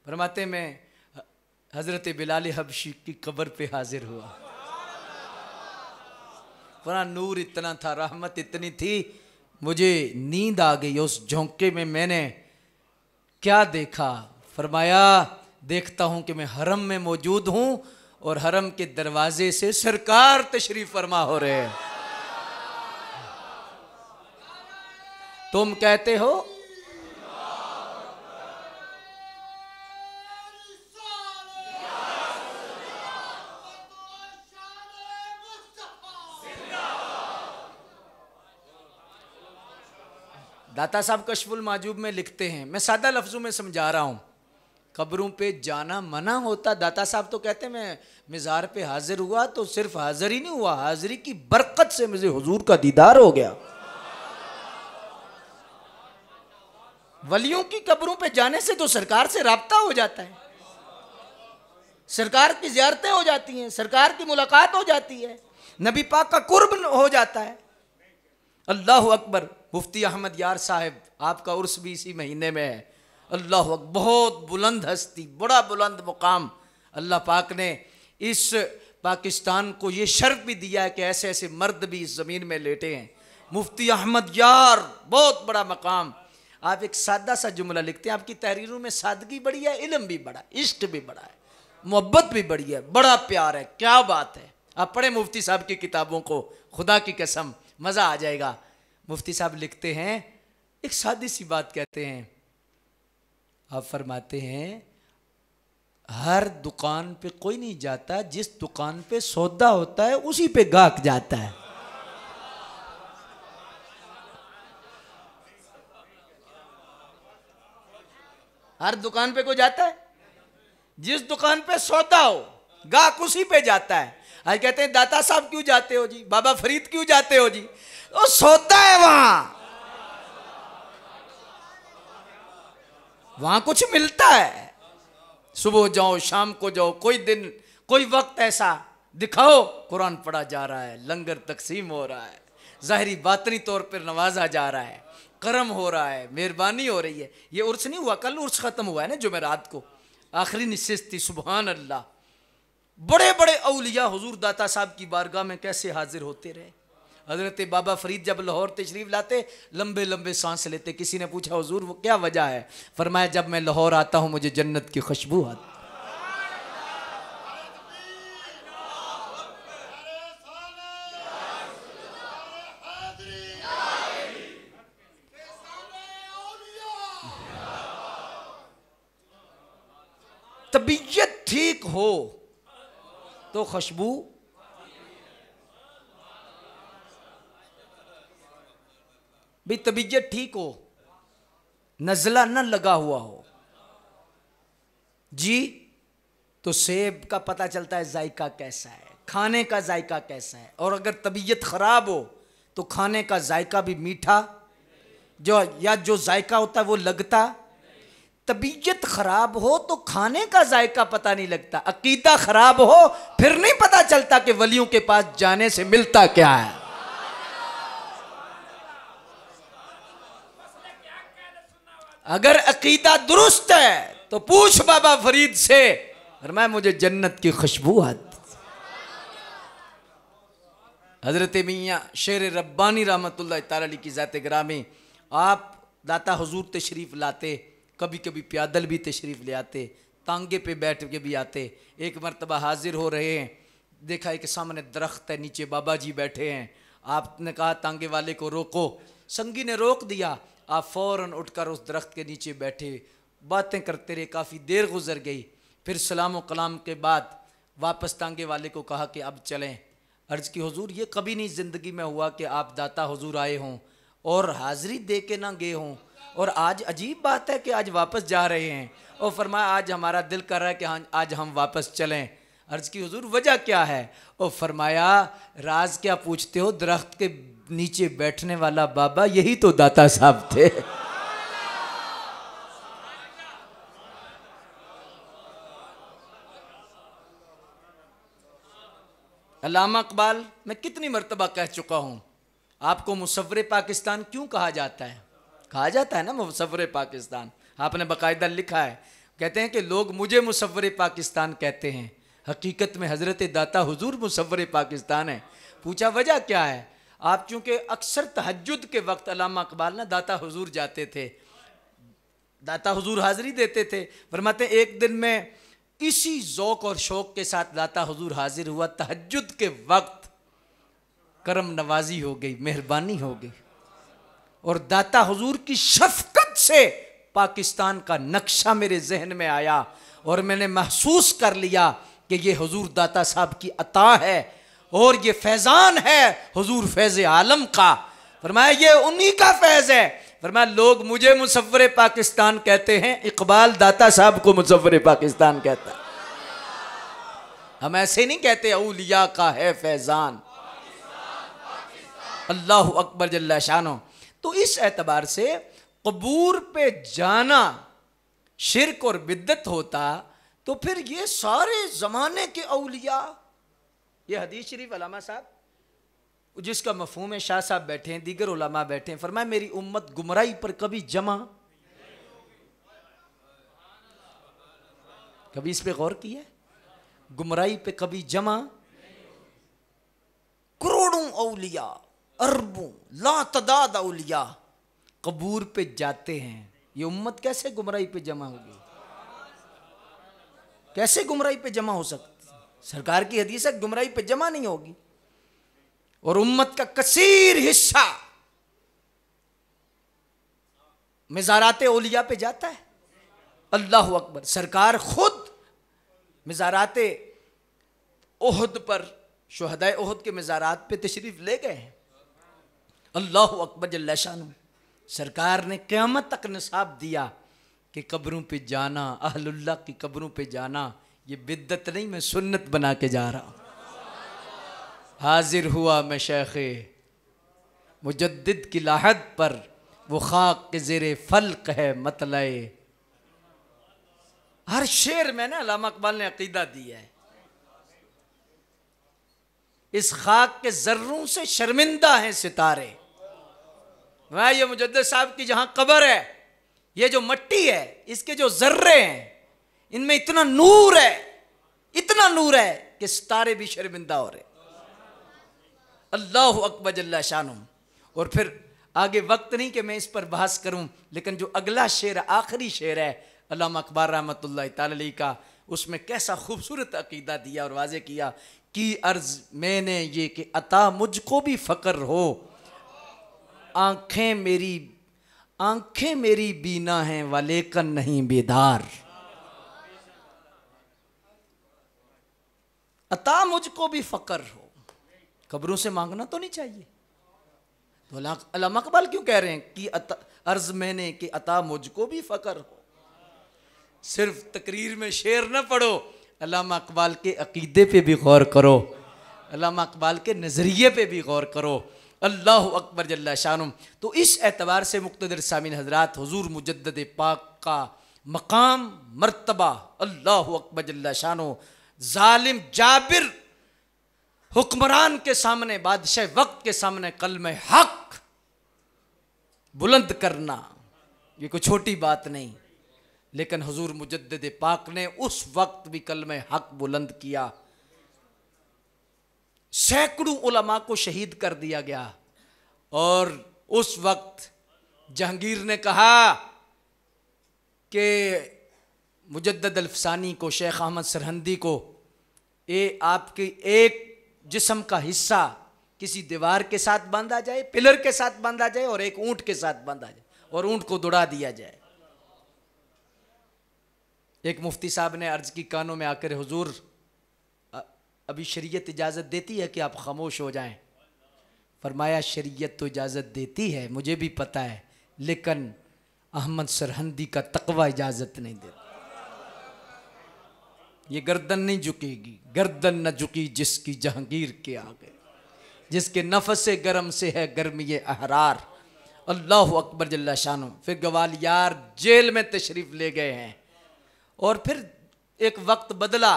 फरमाते मैं हज़रत बिलाल हबशी की कब्र पे हाजिर हुआ, पूरा नूर इतना था, रहमत इतनी थी, मुझे नींद आ गई। उस झोंके में मैंने क्या देखा? फरमाया देखता हूँ कि मैं हरम में मौजूद हूँ और हरम के दरवाजे से सरकार तशरीफ फरमा हो रहे हैं। तुम कहते हो दाता साहब कशफुल माजूब में लिखते हैं, मैं सादा लफ्ज़ों में समझा रहा हूँ, कब्रों पे जाना मना होता। दाता साहब तो कहते हैं मैं मज़ार पे हाजिर हुआ तो सिर्फ हाजिर ही नहीं हुआ, हाजिरी की बरकत से मुझे हुजूर का दीदार हो गया। वलियों की कब्रों पे जाने से तो सरकार से राब्ता हो जाता है। सरकार की ज़ियारतें हो जाती हैं, सरकार की मुलाकात हो जाती है, नबी पाक का कुर्ब हो जाता है। अल्लाह अकबर। मुफ्ती अहमद यार साहब, आपका उर्स भी इसी महीने में है। अल्लाह अकबर, बहुत बुलंद हस्ती, बड़ा बुलंद मुकाम। अल्लाह पाक ने इस पाकिस्तान को ये शर्फ भी दिया है कि ऐसे ऐसे मर्द भी इस ज़मीन में लेटे हैं। मुफ्ती अहमद यार, बहुत बड़ा मकाम। आप एक सादा सा जुमला लिखते हैं, आपकी तहरीरों में सादगी बड़ी है, इल्म भी बड़ा, इश्क भी बड़ा है, मोहब्बत भी बड़ी है, बड़ा प्यार है। क्या बात है। आप पढ़े मुफ्ती साहब की किताबों को, खुदा की कसम मज़ा आ जाएगा। मुफ्ती साहब लिखते हैं, एक सादी सी बात कहते हैं। आप फरमाते हैं, हर दुकान पे कोई नहीं जाता, जिस दुकान पे सौदा होता है उसी पे गाहक जाता है। हर दुकान पे कोई जाता है? जिस दुकान पे सौदा हो गाहक उसी पे जाता है। आज कहते हैं दाता साहब क्यों जाते हो जी, बाबा फरीद क्यों जाते हो जी? वो सौदा है, वहां कुछ मिलता है। सुबह जाओ शाम को जाओ, कोई दिन कोई वक्त ऐसा दिखाओ कुरान पढ़ा जा रहा है, लंगर तकसीम हो रहा है, ज़ाहिरी बातनी तौर पर नवाजा जा रहा है, करम हो रहा है, मेहरबानी हो रही है। ये उर्स नहीं हुआ, कल उर्स ख़त्म हुआ है ना जुमेरात को, आखिरी नशिस्त थी। सुबहान अल्लाह। बड़े बड़े औलिया हुजूर दाता साहब की बारगाह में कैसे हाजिर होते रहे। हज़रत बाबा फरीद जब लाहौर तशरीफ़ लाते, लंबे लंबे सांस लेते। किसी ने पूछा हुजूर वो क्या वजह है? फरमाया जब मैं लाहौर आता हूँ मुझे जन्नत की खुशबू आती। तबीयत ठीक हो तो खुशबू, भाई तबीयत ठीक हो, नज़ला न लगा हुआ हो जी, तो सेब का पता चलता है जायका कैसा है, खाने का जायका कैसा है। और अगर तबीयत ख़राब हो तो खाने का जायका भी मीठा जो जायका होता है वो लगता। तबीयत खराब हो तो खाने का जायका पता नहीं लगता। अकीदा खराब हो फिर नहीं पता चलता कि वलियों के पास जाने से मिलता क्या है। अगर अकीदा दुरुस्त है तो पूछ बाबा फरीद से, फरमाया मुझे जन्नत की खुशबू आती। हजरत मियाँ शेर रब्बानी रहमतुल्लाह ताला अलैह की ज़ात गिरामी, आप दाता हुजूर तशरीफ़ लाते, कभी कभी प्यादल भी तशरीफ़ ले आते, तांगे पे बैठ के भी आते। एक मरतबा हाजिर हो रहे हैं, देखा एक सामने दरख्त है, नीचे बाबा जी बैठे हैं। आपने कहा तांगे वाले को रोको, संगी ने रोक दिया। आप फ़ौरन उठकर उस दरख्त के नीचे बैठे, बातें करते रहे, काफ़ी देर गुजर गई। फिर सलाम व कलाम के बाद वापस तांगे वाले को कहा कि अब चलें। अर्ज़ की हुजूर ये कभी नहीं ज़िंदगी में हुआ कि आप दाता हुजूर आए हों और हाज़िरी दे के ना गए हों, और आज अजीब बात है कि आज वापस जा रहे हैं। और फरमाया आज हमारा दिल कर रहा है कि हाँ आज हम वापस चलें। अर्ज़ की हुजूर वजह क्या है? और फरमाया राज क्या पूछते हो, दरख्त के नीचे बैठने वाला बाबा यही तो दाता साहब थे। अल्लामा इकबाल, मैं कितनी मरतबा कह चुका हूँ, आपको मुसव्विर पाकिस्तान क्यों कहा जाता है? कहा जाता है ना मुसव्विर पाकिस्तान, आपने बाकायदा लिखा है। कहते हैं कि लोग मुझे मुसव्विर पाकिस्तान कहते हैं, हकीकत में हज़रत दाता हुजूर मुसव्विर पाकिस्तान है। पूछा वजह क्या है? आप चूँकि अक्सर तहज्जुद के वक्त अल्लामा इकबाल ना दाता हुजूर जाते थे, दाता हुजूर हाज़िरी देते थे। फरमाते एक दिन में इसी ज़ौक़ और शौक़ के साथ दाता हुजूर हाजिर हुआ, तहज्जुद के वक्त करम नवाजी हो गई, मेहरबानी हो गई, और दाता हुजूर की शफ़क़त से पाकिस्तान का नक्शा मेरे जहन में आया और मैंने महसूस कर लिया कि ये हुजूर दाता साहब की अता है और ये फैज़ान है हुजूर फैज़ आलम का। फरमाया ये उन्हीं का फैज़ है। फरमाया लोग मुझे मुसव्विर पाकिस्तान कहते हैं, इकबाल दाता साहब को मुसव्विर पाकिस्तान कहता है। हम ऐसे नहीं कहते औलिया का है फैज़ान। अल्लाहु अकबर जल्ला शानो। तो इस एतबार से कबूर पे जाना शिर्क और बिद्दत होता तो फिर ये सारे ज़माने के औलिया, ये हदीस शरीफ अल्लामा साहब जिसका मफहूम है, शाह साहब बैठे हैं, दीगर उलमा बैठे हैं, फरमाया मेरी उम्मत गुमराही पर कभी जमा, कभी इस पे गौर किया, गुमराही पे कभी जमा। करोड़ों औलिया, अरबों लातदाद औलिया कबूर पे जाते हैं, ये उम्मत कैसे गुमराही पे जमा होगी? कैसे गुमराही पे जमा हो सकती? सरकार की हदीस है गुमराही पे जमा नहीं होगी। और उम्मत का कसीर हिस्सा मिज़ारात औलिया पे जाता है। अल्लाह अकबर। सरकार खुद मिज़ारात ओहद पर, शुहदाए ओहद के मिज़ारात पे तशरीफ ले गए हैं। अल्लाह अकबर जल्ल शानु। सरकार ने क़यामत तक निसाब दिया कि कब्रों पे जाना, अहलुल्लाह की कब्रों पे जाना ये बिद्दत नहीं, मैं सुन्नत बना के जा रहा हूँ। हाजिर हुआ मैं शेखे मुजद्दिद की लाहद पर, वो खाक के ज़ेरे फल्क है मतलए। हर शेर में ना अल्लामा इकबाल ने अकीदा दिया है, इस खाक के जर्रों से शर्मिंदा हैं सितारे। वह ये मुजद्दिद साहब की जहां कब्र है, ये जो मट्टी है, इसके जो जर्रे हैं, इनमें इतना नूर है, इतना नूर है कि सितारे भी शर्मिंदा हो रहे। अल्लाह अकबर जल्ला शानुम। और फिर आगे वक्त नहीं कि मैं इस पर बहस करूं, लेकिन जो अगला शेर, आखिरी शेर है अल्लामा इकबाल रहमतुल्लाह तआला अलैह का, उसमें कैसा खूबसूरत अकीदा दिया और वाज़े किया कि अर्ज मैंने ये कि अता मुझको भी फ़क्र हो, आंखें मेरी बीना हैं वालेकन नहीं बेदार। अता मुझको भी फ़क्र हो, कब्रों से मांगना तो नहीं चाहिए। तो अल्लामा इकबाल क्यों कह रहे हैं कि अर्ज मैंने कि अता मुझको भी फ़क्र हो। सिर्फ तकरीर में शेर न पढ़ो, अल्लामा इकबाल के अकीदे पे भी गौर करो, अल्लामा इकबाल के नज़रिए पे भी गौर करो। अल्लाह अकबर जल्ला शानुम। तो इस एतबार से मुक़्तदर सामीन हज़रात, हुज़ूर मुजद्दिद पाक का मकाम मर्तबा, अल्लाह अकबर जल्ला शानो, जालिम जाबिर हुक्मरान के सामने, बादशाह वक्त के सामने कलमे हक बुलंद करना ये कोई छोटी बात नहीं। लेकिन हुजूर मुजद्दिद पाक ने उस वक्त भी कलमे हक बुलंद किया। सैकड़ों उलमा को शहीद कर दिया गया। और उस वक्त जहांगीर ने कहा कि मुजद्दिद अल्फसानी को, शेख अहमद सरहंदी को, आपके एक जिस्म का हिस्सा किसी दीवार के साथ बांधा जाए, पिलर के साथ बांधा जाए, और एक ऊंट के साथ बांधा जाए और ऊंट को दौड़ा दिया जाए। एक मुफ्ती साहब ने अर्ज की कानों में आकर, हुजूर अभी शरीयत इजाज़त देती है कि आप खामोश हो जाएं। फरमाया शरीयत तो इजाज़त देती है, मुझे भी पता है, लेकिन अहमद सरहंदी का तकवा इजाज़त नहीं देता। ये गर्दन नहीं झुकेगी, गर्दन न झुकी जिसकी जहांगीर के आगे, जिसके नफस गरम से है गर्मी अहरार। अल्लाह अकबर जल्ला शानो। फिर ग्वालियर जेल में तशरीफ़ ले गए हैं। और फिर एक वक्त बदला,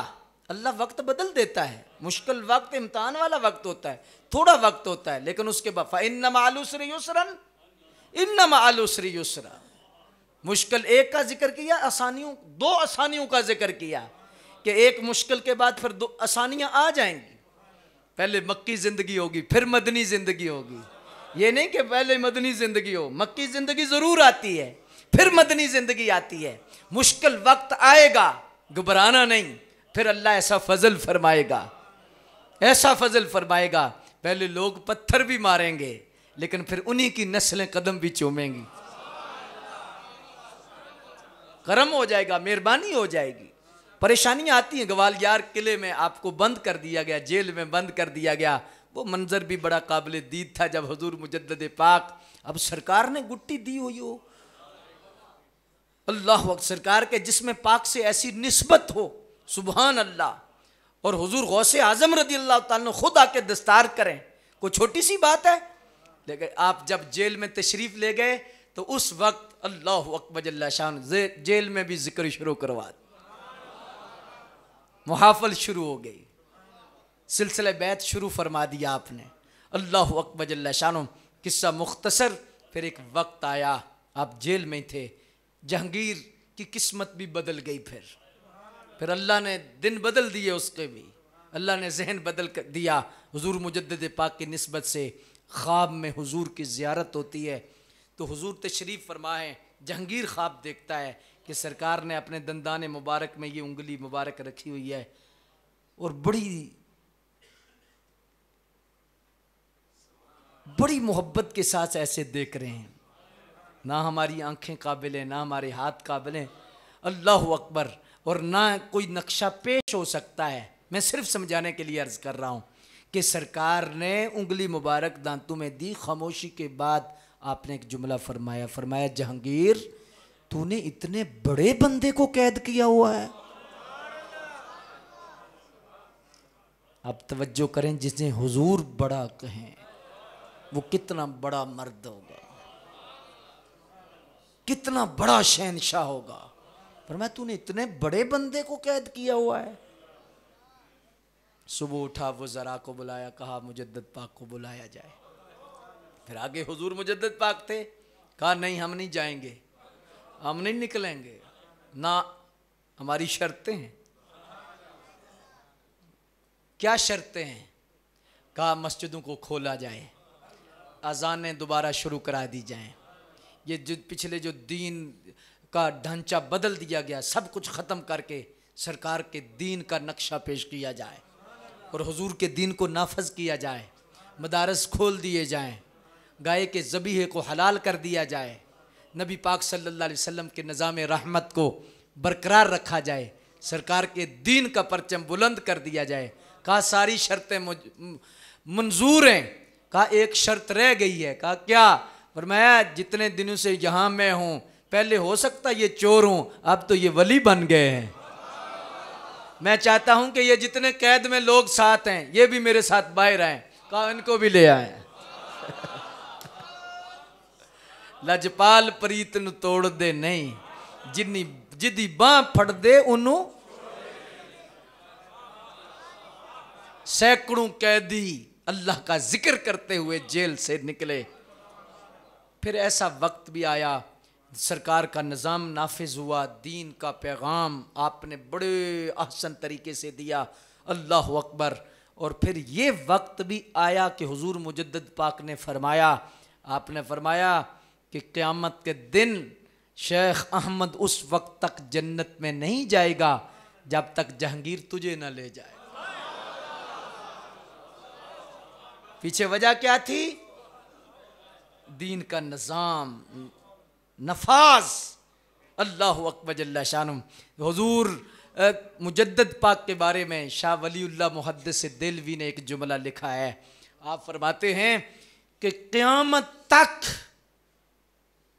अल्लाह वक्त बदल देता है। मुश्किल वक्त इम्तिहान वाला वक्त होता है, थोड़ा वक्त होता है, लेकिन उसके बाद इन्ना मअल उसरि युस्रन, इन्ना मअल उसरि युस्रा। मुश्किल एक का जिक्र किया, आसानियों, दो आसानियों का जिक्र किया कि एक मुश्किल के बाद फिर दो आसानियां आ जाएंगी। पहले मक्की ज़िंदगी होगी, फिर मदनी ज़िंदगी होगी। ये नहीं कि पहले मदनी ज़िंदगी हो, मक्की ज़िंदगी ज़रूर आती है, फिर मदनी ज़िंदगी आती है। मुश्किल वक्त आएगा, घबराना नहीं, फिर अल्लाह ऐसा फजल फरमाएगा, ऐसा फजल फरमाएगा। पहले लोग पत्थर भी मारेंगे, लेकिन फिर उन्हीं की नस्लें कदम भी चूमेंगी। करम हो जाएगा, मेहरबानी हो जाएगी। परेशानियां आती हैं। ग्वालियर किले में आपको बंद कर दिया गया, जेल में बंद कर दिया गया। वो मंजर भी बड़ा काबिल दीद था जब हुजूर मुजद्दिद पाक, अब सरकार ने गुट्टी दी हुई हो, अल्लाह वक्त सरकार के जिस्म पाक से ऐसी निस्बत हो, सुबहान अल्लाह। और हुजूर गौसे आजम रदी अल्लाह ताला खुद आके दस्तार करें, कोई छोटी सी बात है। लेकिन आप जब जेल में तशरीफ़ ले गए तो उस वक्त अल्लाह अकबर जल्ला शान जेल में भी जिक्र शुरू करवा। मुहाफल शुरू हो गई, सिलसिले बैत शुरू फरमा दिया आपने। अल्लाह अकबर जल्ल शानो। किस्सा मुख्तसर, फिर एक वक्त आया आप जेल में थे, जहांगीर की किस्मत भी बदल गई। फिर अल्लाह ने दिन बदल दिए उसके भी, अल्लाह ने जहन बदल कर दिया। हुजूर मुजद्दिद पाक की निस्बत से ख्वाब में हुजूर की ज़ियारत होती है तो हुजूर तशरीफ़ फरमाए, जहांगीर ख्वाब देखता है कि सरकार ने अपने दंदान मुबारक में ये उंगली मुबारक रखी हुई है और बड़ी मोहब्बत के साथ ऐसे देख रहे हैं। ना हमारी आंखें काबिल हैं, ना हमारे हाथ काबिल हैं। अल्लाह अकबर। और ना कोई नक्शा पेश हो सकता है। मैं सिर्फ समझाने के लिए अर्ज़ कर रहा हूँ कि सरकार ने उंगली मुबारक दांतों में दी। खामोशी के बाद आपने एक जुमला फरमाया जहांगीर तूने इतने बड़े बंदे को कैद किया हुआ है। आप तवज्जो करें, जिसे हुजूर बड़ा कहें वो कितना बड़ा मर्द होगा, कितना बड़ा शहनशाह होगा। फरमाया तूने इतने बड़े बंदे को कैद किया हुआ है। सुबह उठा, वो ज़रा को बुलाया, कहा मुजद्दिद पाक को बुलाया जाए। फिर आगे हुजूर मुजद्दिद पाक थे, कहा नहीं हम नहीं जाएंगे, हम नहीं निकलेंगे ना, हमारी शर्तें हैं। क्या शर्तें हैं? कहा मस्जिदों को खोला जाए, अजानें दोबारा शुरू करा दी जाएं, ये जो पिछले जो दीन का ढांचा बदल दिया गया सब कुछ ख़त्म करके सरकार के दीन का नक्शा पेश किया जाए और हुजूर के दीन को नाफज किया जाए। मदारस खोल दिए जाएं, गाय के ज़बीहे को हलाल कर दिया जाए, नबी पाक सल्लल्लाहु अलैहि वसल्लम के निज़ाम रहमत को बरकरार रखा जाए, सरकार के दीन का परचम बुलंद कर दिया जाए। कहा सारी शर्तें मंजूर हैं। कहा एक शर्त रह गई है। कहा क्या? फरमाया जितने दिनों से यहाँ मैं हूँ, पहले हो सकता ये चोर हूँ, अब तो ये वली बन गए हैं। मैं चाहता हूँ कि ये जितने कैद में लोग साथ हैं ये भी मेरे साथ बाहर आए। कहा इनको भी ले आए। लजपाल प्रीत नु तोड़ दे नहीं, जिन्नी जिदी बां फड़ दे उन्हों। सैकड़ों कैदी अल्लाह का जिक्र करते हुए जेल से निकले। फिर ऐसा वक्त भी आया, सरकार का निज़ाम नाफिज हुआ, दीन का पैगाम आपने बड़े अहसन तरीके से दिया। अल्लाह अकबर। और फिर ये वक्त भी आया कि हुजूर मुजद्दिद पाक ने फरमाया, आपने फरमाया कि क़यामत के दिन शेख अहमद उस वक्त तक जन्नत में नहीं जाएगा जब तक जहांगीर तुझे न ले जाए। पीछे वजह क्या थी? दीन का निज़ाम नफाज। अल्लाह अकबर जल्ल शानुम। हुजूर मुजद्दिद पाक के बारे में शाह वलीउल्लाह मुहद्दिस देलवी ने एक जुमला लिखा है। आप फरमाते हैं कि क़यामत तक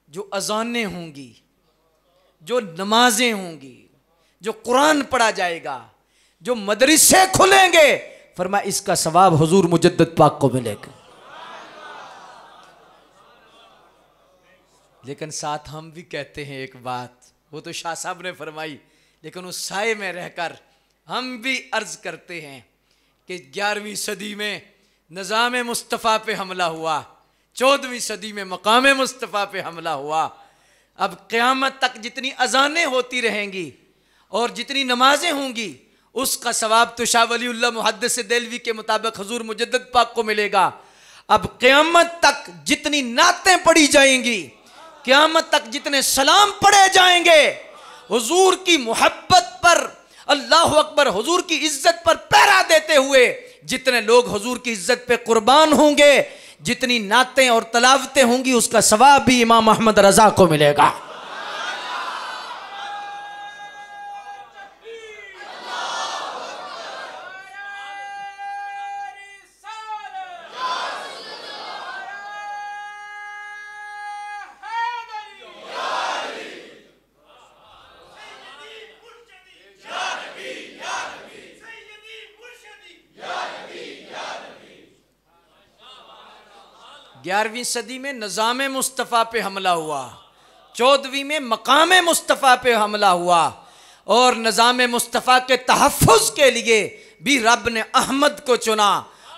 जो अज़ानें होंगी, जो नमाजें होंगी, जो कुरान पढ़ा जाएगा, जो मदरसे खुलेंगे, फरमाया इसका सवाब हुजूर मुजद्दिद पाक को मिलेगा। लेकिन साथ हम भी कहते हैं एक बात, वो तो शाह साहब ने फरमाई, लेकिन उस साए में रहकर हम भी अर्ज करते हैं कि 11वीं सदी में निज़ाम मुस्तफ़ा पे हमला हुआ, 14वीं सदी में मकाम मुस्तफ़ा पे हमला हुआ। अब क़यामत तक जितनी अज़ानें होती रहेंगी और जितनी नमाजें होंगी उसका सवाब तो शाह वलीउल्लाह मुहद्दिस देलवी के मुताबिक हुजूर मुजद्दिद पाक को मिलेगा। अब क़यामत तक जितनी नातें पढ़ी जाएंगी, क़यामत तक जितने सलाम पढ़े जाएंगे, हुजूर की मोहब्बत पर, अल्लाह अकबर, हुजूर की इज्जत पर पहरा देते हुए जितने लोग हुजूर की इज्जत पे कुर्बान होंगे, जितनी नातें और तलावतें होंगी, उसका सवाब भी इमाम अहमद रजा को मिलेगा। ग्यारहवीं सदी में निज़ाम मुस्तफ़ा पे हमला हुआ, 14वीं में मकाम मुस्तफ़ा पे हमला हुआ, और निज़ाम मुस्तफ़ा के तहफ़्फ़ुज़ के लिए भी रब ने अहमद को चुना,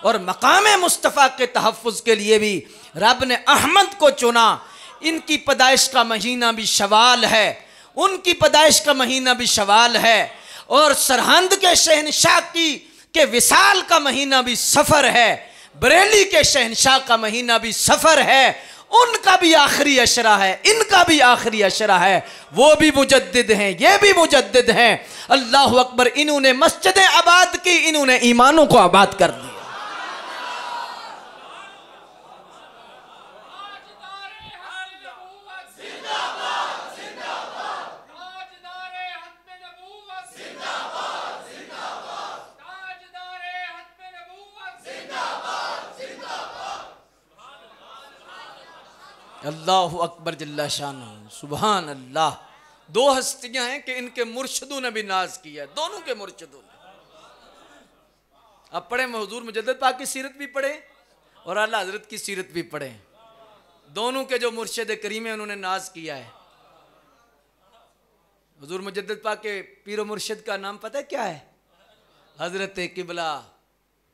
और मकाम मुस्तफ़ा के तहफ़्फ़ुज़ के लिए भी रब ने अहमद को चुना। इनकी पैदाइश का महीना भी शवाल है, उनकी पैदाइश का महीना भी शवाल है, और सरहंद के शहनशाह के विसाल का महीना भी सफ़र है, बरेली के शहनशाह का महीना भी सफ़र है, उनका भी आखिरी अशरा है, इनका भी आखिरी अशरा है। वो भी मुजद्दिद हैं, ये भी मुजद्दिद हैं। अल्लाह अकबर। इन्होंने मस्जिदें आबाद की, इन्होंने ईमानों को आबाद कर दिया। अल्लाह अकबर जल्ला शान। सुबहान अल्लाह। दो हस्तियां हैं कि इनके मुर्शिदों ने भी नाज किया है, दोनों के मुर्शिदों ने। अब पढ़े हुजूर मुजद्दिद पाक की सीरत भी पढ़े और आला हजरत की सीरत भी पढ़े। दोनों के जो मुर्शिद करीम है उन्होंने नाज किया है। हुजूर मुजद्दिद पाक के पीर मुर्शिद का नाम पता है क्या है? हजरत किबला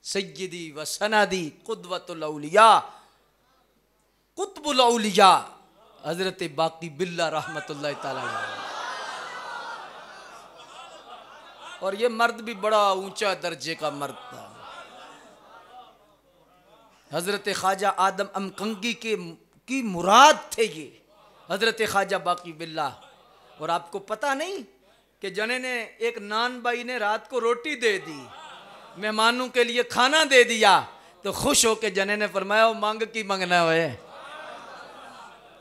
सय्यदी व सनादी कुदवतुल औलिया कुतुबुल औलिया हजरत बाकी बिल्ला रहमतुल्लाह ताला अलैह। और ये मर्द भी बड़ा ऊंचा दर्जे का मर्द था। हजरत ख्वाजा आदम अमकंगी की मुराद थे ये हजरत ख्वाजा बाकी बिल्ला। और आपको पता नहीं कि जने ने एक नान बाई ने रात को रोटी दे दी, मेहमानों के लिए खाना दे दिया, तो खुश होके जने ने फरमाया वो मांग की मंगना हुए।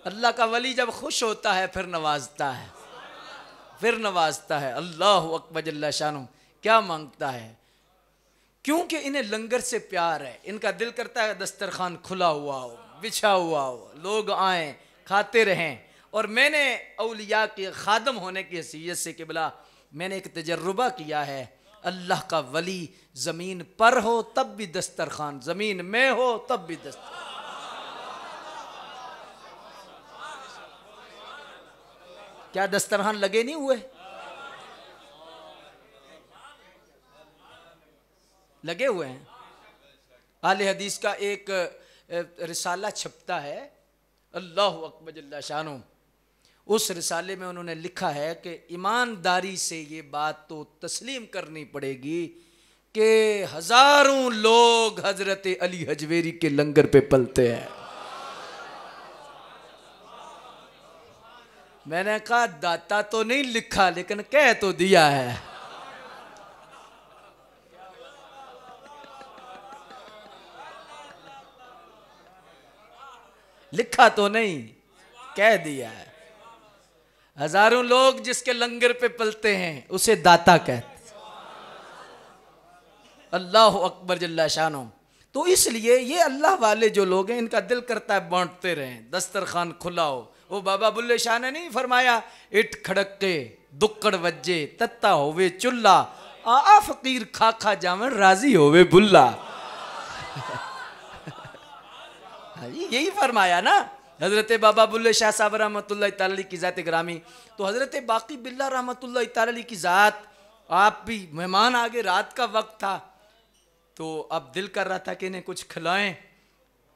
अल्लाह का वली जब खुश होता है फिर नवाजता है, फिर नवाजता है। अल्लाह अकबर जल्ला शानु। क्या मांगता है? क्योंकि इन्हें लंगर से प्यार है। इनका दिल करता है दस्तरखान खुला हुआ हो, बिछा हुआ हो, लोग आए खाते रहें। और मैंने औलिया के खादम होने की हैसियत से किबला मैंने एक तजर्बा किया है। अल्लाह का वली ज़मीन पर हो तब भी दस्तरखान, ज़मीन में हो तब भी दस्तरखान। क्या दस्तरखान लगे नहीं हुए? लगे हुए हैं। आले हदीस का एक रिसाला छपता है, अल्लाह अकबर जल्ला शानु। उस रिसाले में उन्होंने लिखा है कि ईमानदारी से ये बात तो तस्लीम करनी पड़ेगी कि हजारों लोग हजरत अली हजवेरी के लंगर पे पलते हैं। मैंने कहा दाता तो नहीं लिखा लेकिन कह तो दिया है। लिखा तो नहीं, कह दिया है। हजारों लोग जिसके लंगर पे पलते हैं उसे दाता कहते। अल्लाह अकबर जल्ला शानो। तो इसलिए ये अल्लाह वाले जो लोग हैं इनका दिल करता है बांटते रहें, दस्तरखान खुला हो। वो बाबा बुल्ले शाह ने नहीं फरमाया इट खड़के दुक्कड़ वज्जे तत्ता होवे चुल्ला आ फकीर खा खा जावन राजी होवे बुल्ला। यही फरमाया ना हजरत बाबा बुल्ले शाह साहब रहमतुल्लाह ताला की ज़ात ग्रामी। तो हजरत बाकी बिल्ला रहमतुल्लाह ताला की ज़ात, आप भी मेहमान आ गए, रात का वक्त था, तो अब दिल कर रहा था कि इन्हें कुछ खिलाएं।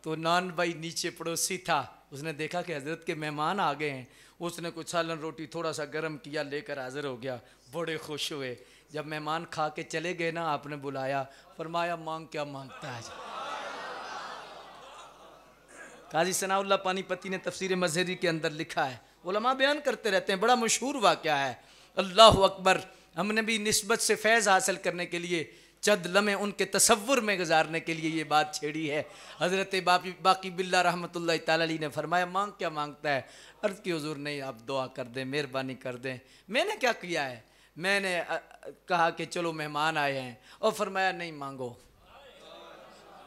तो नान भाई नीचे पड़ोसी था, उसने देखा कि हजरत के मेहमान आ गए हैं, उसने कुछ सालन रोटी थोड़ा सा गर्म किया, लेकर हाजिर हो गया। बड़े खुश हुए। जब मेहमान खा के चले गए ना, आपने बुलाया, फरमाया मांग क्या मांगता है। काजी सनाउल्लाह पानीपती ने तफसीर मजहरी के अंदर लिखा है, उलमा बयान करते रहते हैं, बड़ा मशहूर वाक़या है। अल्लाह अकबर। हमने भी निस्बत से फैज़ हासिल करने के लिए चंद लम्हे उनके तसव्वुर में गुजारने के लिए ये बात छेड़ी है। हज़रत बाकी बिल्ला रहमतुल्लाह ताला अलैह ने फरमाया मांग क्या मांगता है? अर्ज़ की हुज़ूर नहीं, आप दुआ कर दें, मेहरबानी कर दें। मैंने क्या किया है? मैंने कहा कि चलो मेहमान आए हैं, और फरमाया नहीं मांगो।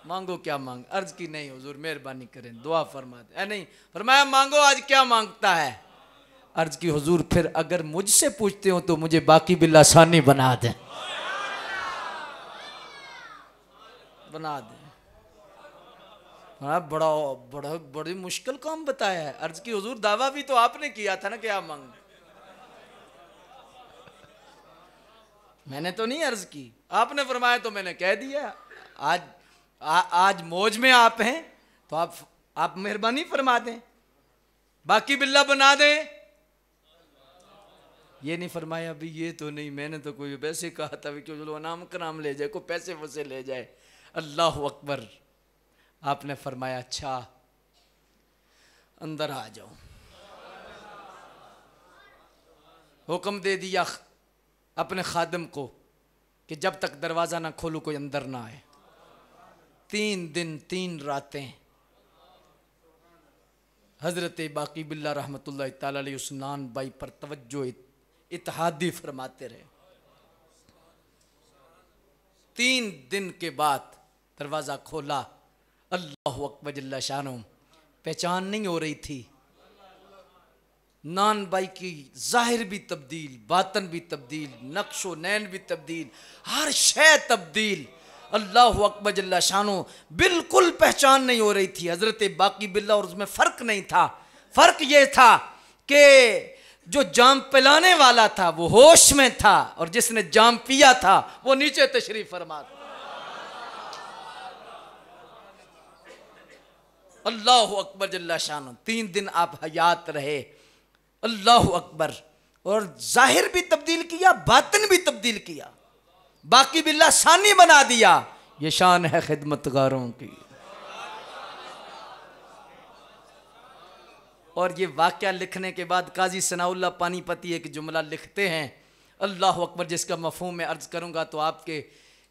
मांगो क्या मांग? अर्ज की नहीं हुजूर मेहरबानी करें, दुआ फरमा दे। नहीं, फरमाया मांगो, आज क्या मांगता है? अर्ज की हुजूर फिर अगर मुझसे पूछते हो तो मुझे बाकी बिल्ला सानी बना दें, बना दें। हाँ, बड़ा बड़ा बड़ी मुश्किल काम बताया है। अर्ज की हुजूर दावा भी तो आपने किया था ना कि आप मांग। मैंने तो नहीं अर्ज की, आपने फरमाया तो मैंने कह दिया। आज मौज में आप हैं तो आप मेहरबानी फरमा दें, बाकी बिल्ला बना दें। ये नहीं फरमाया अभी, ये तो नहीं, मैंने तो कोई पैसे कहा था क्यों, चलो नाम का नाम ले जाए, कोई पैसे वैसे ले जाए। अल्लाह अकबर। आपने फरमाया अच्छा अंदर आ जाओ। हुक्म दे दिया अपने खादम को कि जब तक दरवाज़ा ना खोलूं कोई अंदर ना आए। 3 दिन 3 रातें हज़रत बाकी बिल्ला रहमतुल्लाह ताला अलैहि उस्मान भाई पर तवज्जो इत्तेहादी फरमाते रहे। 3 दिन के बाद दरवाज़ा खोला। अल्लाह अकबर जल्ला शानो। पहचान नहीं हो रही थी। नान बाई की जाहिर भी तब्दील, बातन भी तब्दील, नक्शो नैन भी तब्दील, हर शय तब्दील। अल्लाह अकबर जल्ला शानो। बिल्कुल पहचान नहीं हो रही थी हजरत बाकी बिल्ला और उसमें फ़र्क नहीं था। फ़र्क ये था कि जो जाम पिलाने वाला था वो होश में था और जिसने जाम पिया था वो नीचे तशरीफ फरमा था। अल्लाह अकबर जल्ला शानो। 3 दिन आप हयात रहे। अल्लाह अकबर। और जाहिर भी तब्दील किया, बातिन भी तब्दील किया। बाकी बिल्ला सानी बना दिया। ये शान है खिदमतगारों की। और ये वाक़या लिखने के बाद काजी सनाउल्लाह पानीपती एक जुमला लिखते हैं, अल्लाह अकबर, जिसका मफ़हूम मैं अर्ज़ करूँगा तो आपके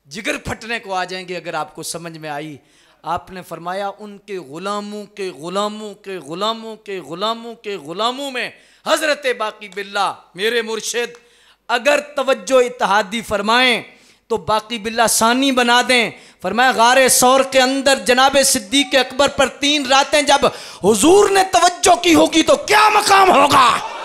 जिगर फटने को आ जाएंगे अगर आपको समझ में आई। आपने फरमाया उनके ग़ुलामों के ग़ुलामों के ग़ुलामों के ग़ुलामों के ग़ुलामों में हज़रत बाकी बिल्ला मेरे मुर्शिद अगर तवज्जो इत्तेहादी फरमाएं तो बाकी बिल्ला सानी बना दें। फरमाया गारे सौर के अंदर जनाबे सिद्दीक अकबर पर 3 रातें जब हुजूर ने तवज्जो की होगी तो क्या मकाम होगा।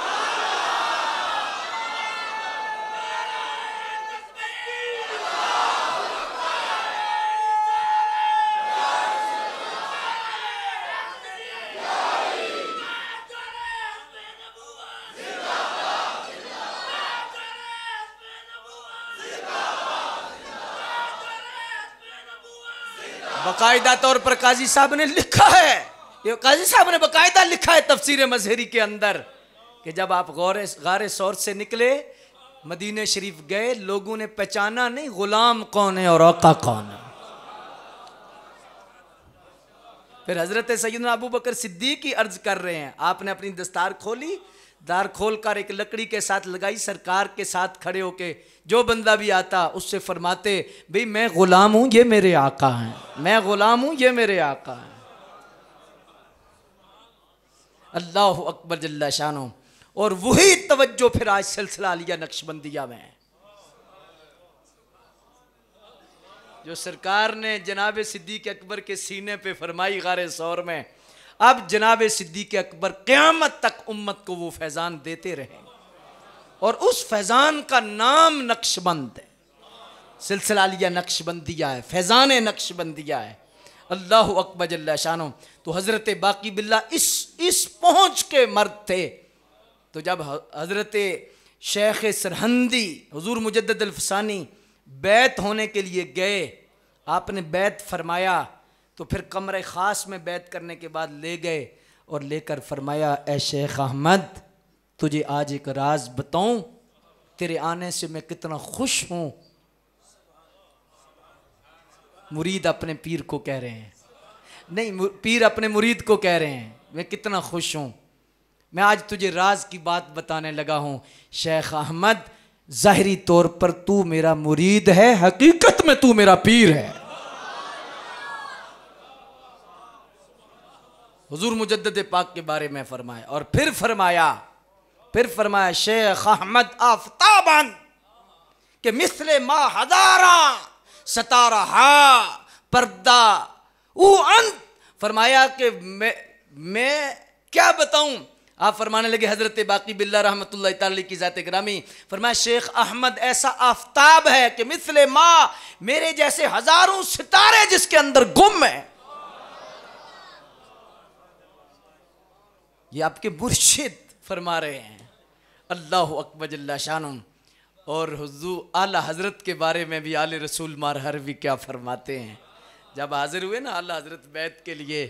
बाकायदा तौर पर काजी साहब ने लिखा है, ये काजी साहब ने बाकायदा लिखा है तफसीर मजहरी के अंदर कि जब आप गारे सौर से निकले मदीने शरीफ गए, लोगों ने पहचाना नहीं गुलाम कौन है और आका कौन है। फिर हजरत सैयदना अबू बकर सिद्दीक की अर्ज कर रहे हैं, आपने अपनी दस्तार खोली, दार खोल कर एक लकड़ी के साथ लगाई, सरकार के साथ खड़े होके जो बंदा भी आता उससे फरमाते भाई मैं गुलाम हूं, ये मेरे आका हैं, मैं गुलाम हूं, ये मेरे आका हैं। अल्लाह अकबर जल्ला शानो। और वही तवज्जो फिर आज सिलसिला लिया नक्शबंदिया में, जो सरकार ने जनाब सिद्दीक अकबर के सीने पे फरमाई गारे सौर में। अब जनाब सिद्दीक अकबर क़यामत तक उम्मत को वो फैज़ान देते रहे और उस फैज़ान का नाम नक्शबंद है। सिलसिला लिया नक्शबंदिया है, फैज़ान नक्शबंदिया है। अल्लाह अकबर जल्ला शानो। तो हज़रत बाकी बिल्ला इस पहुँच के मर्द थे। तो जब हज़रत शेख सरहंदी हुज़ूर मुजद्दद अल-फ़सानी बैत होने के लिए गए, आपने बैत फरमाया तो फिर कमरे ख़ास में बैत करने के बाद ले गए और लेकर फरमाया ए शेख अहमद, तुझे आज एक राज बताऊं, तेरे आने से मैं कितना खुश हूं। मुरीद अपने पीर को कह रहे हैं, नहीं पीर अपने मुरीद को कह रहे हैं मैं कितना खुश हूं, मैं आज तुझे राज की बात बताने लगा हूं। शेख अहमद, ज़ाहिरी तौर पर तू मेरा मुरीद है, हकीकत में तू मेरा पीर है। हुजूर मुजद्दद पाक के बारे में फरमाया और फिर फरमाया शेख अहमद आफ्ताबन के मिसले मा हजारा सतारा पर्दा ऊ अंत। फरमाया कि मैं क्या बताऊं। आप फरमाने लगे हजरत बाकी बिल्ला रहमतुल्लाह ताला की ज़ात गिरामी, फरमाया शेख अहमद ऐसा आफ्ताब है कि मिसले मा, मेरे जैसे हजारों सितारे जिसके अंदर गुम है। ये आपके मुर्शिद फरमा रहे हैं। अल्लाह अकबर जल्ला शानुम। और हुजूर आला हजरत के बारे में भी आले रसूल मार हरवी क्या फरमाते हैं। जब हाजिर हुए ना आला हजरत बैत के लिए,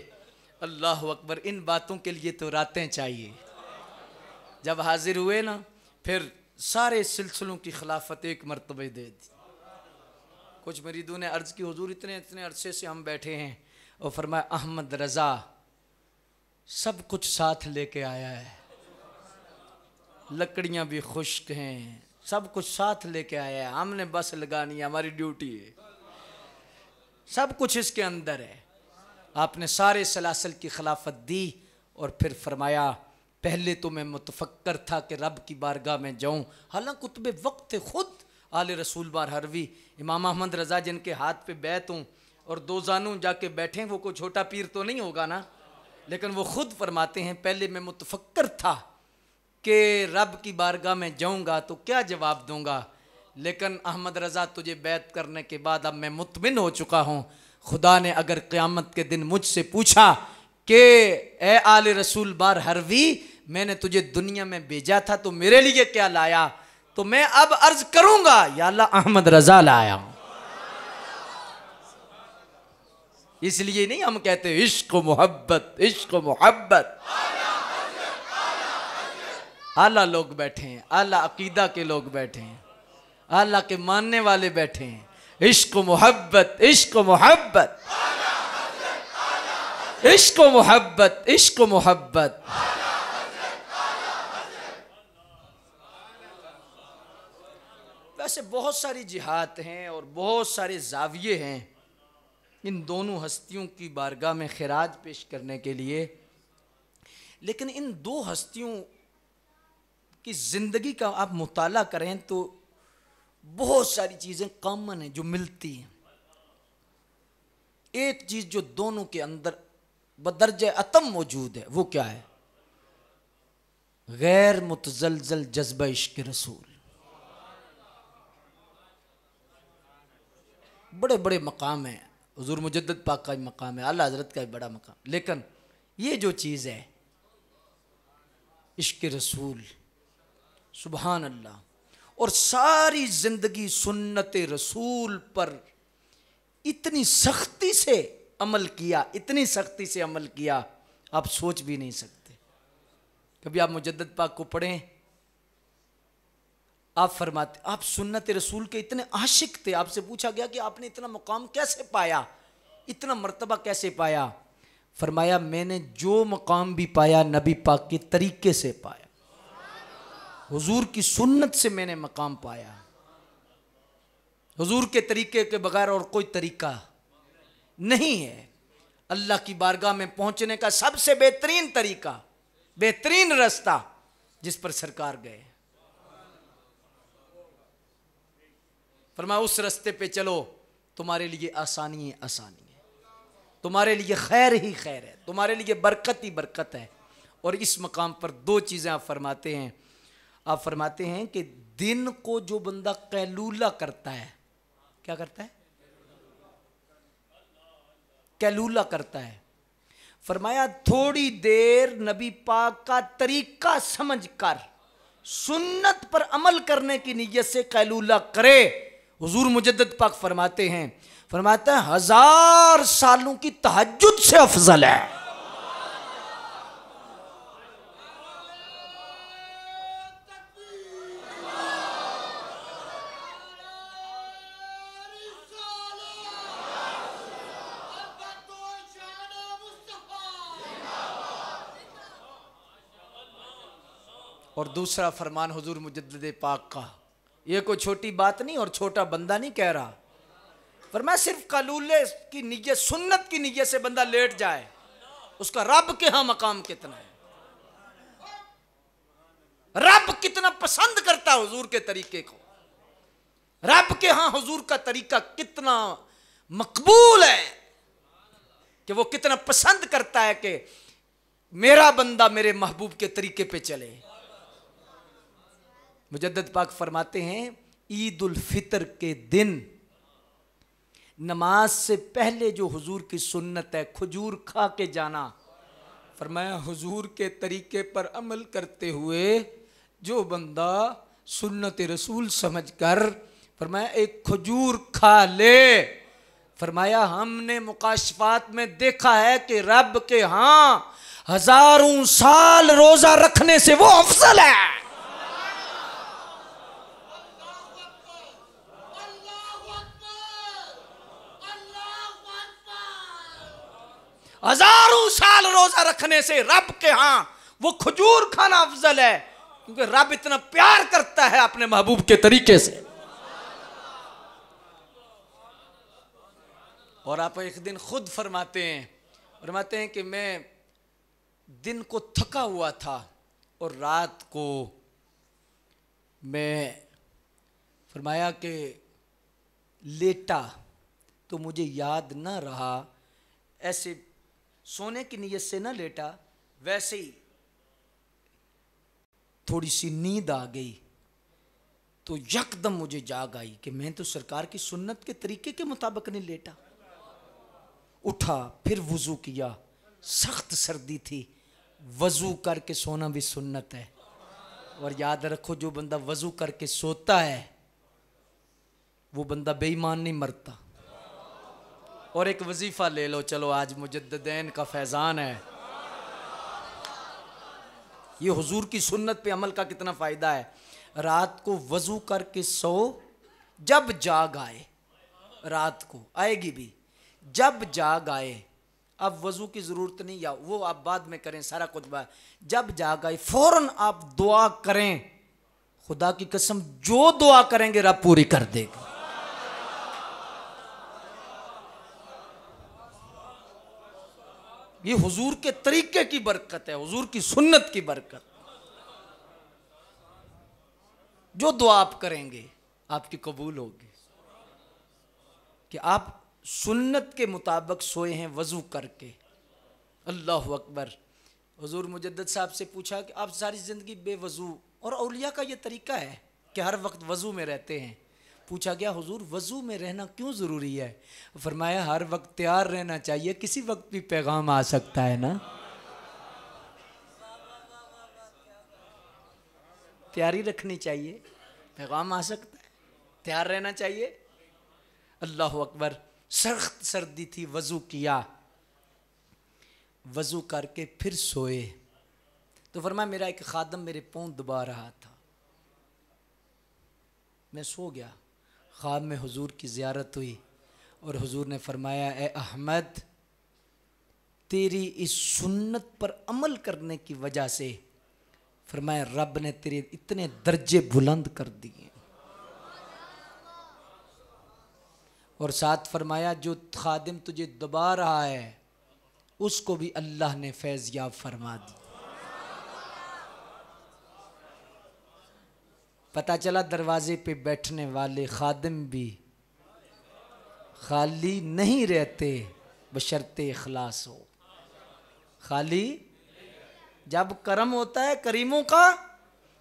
अल्लाह अकबर, इन बातों के लिए तो रातें चाहिए। जब हाजिर हुए ना फिर सारे सिलसिलों की खिलाफत एक मरतबे दे दी। कुछ मरीदों ने अर्ज़ की, हुजूर इतने इतने अरसे से हम बैठे हैं, और फरमाया अहमद रज़ा सब कुछ साथ लेके आया है, लकड़ियाँ भी खुश्क हैं, सब कुछ साथ लेके आया है, हमने बस लगानी है, हमारी ड्यूटी है, सब कुछ इसके अंदर है। आपने सारे सलासल की खिलाफत दी और फिर फरमाया पहले तो मैं मुतफक्कर था कि रब की बारगाह में जाऊं, हालांकि कुतबे वक्त खुद आले रसूल बार हरवी इमाम अहमद रज़ा जिनके हाथ पे बैत हूँ और दो जानू जाके बैठे, वो कोई छोटा पीर तो नहीं होगा ना, लेकिन वो खुद फरमाते हैं पहले मैं मुतफक्कर था कि रब की बारगाह में जाऊंगा तो क्या जवाब दूंगा, लेकिन अहमद रज़ा तुझे बैत करने के बाद अब मैं मुतमिन हो चुका हूँ। खुदा ने अगर क़यामत के दिन मुझसे पूछा कि ए आले रसूल बार हरवी मैंने तुझे दुनिया में भेजा था तो मेरे लिए क्या लाया, तो मैं अब अर्ज करूंगा या अल्लाह अहमद रज़ा लाया हूं। इसलिए नहीं हम कहते इश्क मोहब्बत, इश्क मोहब्बत। आला लोग बैठे हैं, आला अकीदा के लोग बैठे हैं, आला के मानने वाले बैठे हैं। इश्क मोहब्बत, इश्क मोहब्बत, इश्क मोहब्बत, इश्क मोहब्बत। वैसे बहुत सारी जिहाद हैं और बहुत सारे जाविये हैं इन दोनों हस्तियों की बारगाह में खिराज पेश करने के लिए, लेकिन इन दो हस्तियों की ज़िंदगी का आप मुताला करें तो बहुत सारी चीज़ें कॉमन हैं जो मिलती हैं। एक चीज़ जो दोनों के अंदर बदर्जे अतम मौजूद है वो क्या है, गैर मुतजलजल जज्बा इश्क रसूल। बड़े बड़े मकाम हैं, हुजूर मुजद्दद पाक का भी मकाम है, आला हज़रत का भी बड़ा मकाम, लेकिन ये जो चीज़ है इश्क रसूल, सुबहान अल्लाह, और सारी ज़िंदगी सुन्नत रसूल पर इतनी सख्ती से अमल किया, इतनी सख्ती से अमल किया आप सोच भी नहीं सकते। कभी आप मुजद्दद पाक को पढ़ें, आप फरमाते आप सुन्नत रसूल के इतने आशिक थे, आपसे पूछा गया कि आपने इतना मुकाम कैसे पाया, इतना मर्तबा कैसे पाया, फरमाया मैंने जो मुकाम भी पाया नबी पाक के तरीके से पाया, हुजूर की सुन्नत से मैंने मकाम पाया, हुजूर के तरीके के बगैर और कोई तरीका नहीं है। अल्लाह की बारगाह में पहुंचने का सबसे बेहतरीन तरीका, बेहतरीन रास्ता जिस पर सरकार गए, फरमाया उस रास्ते पे चलो, तुम्हारे लिए आसानी है, आसानी है, तुम्हारे लिए खैर ही खैर है, तुम्हारे लिए बरकत ही बरकत है। और इस मकाम पर दो चीज़ें आप फरमाते हैं, आप फरमाते हैं कि दिन को जो बंदा कैलूला करता है, क्या करता है, कैलूला करता है, फरमाया थोड़ी देर नबी पाक का तरीका समझकर सुन्नत पर अमल करने की नीयत से कैलूला करे, हुजूर मुजद्दद पाक फरमाते हैं, फरमाते हैं 1000 सालों की तहज्जुद से अफजल है। और दूसरा फरमान हुजूर मुजद्दिद पाक का, ये कोई छोटी बात नहीं और छोटा बंदा नहीं कह रहा, फरमाया सिर्फ कलूले की नियत, सुन्नत की नियत से बंदा लेट जाए, उसका रब के यहाँ मकाम कितना है, रब कितना पसंद करता है हुजूर के तरीके को, रब के यहाँ हुजूर का तरीका कितना मकबूल है कि वो कितना पसंद करता है कि मेरा बंदा मेरे महबूब के तरीके पे चले। मुजद्दद पाक फरमाते हैं ईद उल फितर के दिन नमाज से पहले जो हुजूर की सुन्नत है खजूर खा के जाना, फरमाया हुजूर के तरीके पर अमल करते हुए जो बंदा सुन्नत रसूल समझकर फरमाया एक खजूर खा ले। फरमाया हमने मुकाशफात में देखा है कि रब के यहाँ हजारों साल रोजा रखने से वो अफजल है। हजारों साल रोजा रखने से रब के यहाँ वो खजूर खाना अफजल है, क्योंकि रब इतना प्यार करता है अपने महबूब के तरीके से। और आप एक दिन खुद फरमाते हैं कि मैं दिन को थका हुआ था और रात को मैं फरमाया कि लेटा तो मुझे याद ना रहा, ऐसे सोने की नीयत से ना लेटा, वैसे ही थोड़ी सी नींद आ गई तो यकदम मुझे जाग आई कि मैं तो सरकार की सुन्नत के तरीके के मुताबिक नहीं लेटा। उठा, फिर वुजू किया, सख्त सर्दी थी, वजू करके सोना भी सुन्नत है। और याद रखो जो बंदा वजू करके सोता है वो बंदा बेईमान नहीं मरता। और एक वजीफा ले लो, चलो आज मुजद्दिदैन का फैजान है। ये हुजूर की सुन्नत पे अमल का कितना फ़ायदा है। रात को वज़ू करके सो, जब जाग आए, रात को आएगी भी, जब जाग आए, अब वज़ू की ज़रूरत नहीं, या वो आप बाद में करें, सारा कुछ बाद। जब जाग आए फ़ौरन आप दुआ करें, खुदा की कसम जो दुआ करेंगे रब पूरी कर देगा। ये हुजूर के तरीके की बरकत है, हुजूर की सुन्नत की बरकत। जो दुआ आप करेंगे आपकी कबूल होगी। कि आप सुन्नत के मुताबिक सोए हैं वज़ू करके। अल्लाह अकबर। हुजूर मुजद्दिद साहब से पूछा कि आप सारी ज़िंदगी बेवज़ू, और औलिया का ये तरीका है कि हर वक्त वज़ू में रहते हैं। पूछा गया हुजूर वज़ू में रहना क्यों ज़रूरी है? फरमाया हर वक्त तैयार रहना चाहिए, किसी वक्त भी पैगाम आ सकता है ना। तैयारी रखनी चाहिए, पैगाम आ सकता है, तैयार रहना चाहिए। अल्लाह अकबर। सख्त सर्दी थी, वज़ू किया, वज़ू करके फिर सोए तो फरमाया मेरा एक खादम मेरे पाँव दबा रहा था, मैं सो गया। ख्वाब में हुजूर की ज़ियारत हुई और हुजूर ने फरमाया ए अहमद, तेरी इस सुन्नत पर अमल करने की वजह से फरमाया रब ने तेरे इतने दर्जे बुलंद कर दिए। और साथ फरमाया जो खादिम तुझे दबा रहा है उसको भी अल्लाह ने फैज़ याब फरमा दी। पता चला दरवाजे पे बैठने वाले खादिम भी खाली नहीं रहते बशर्ते इखलास हो। खाली जब करम होता है करीमों का,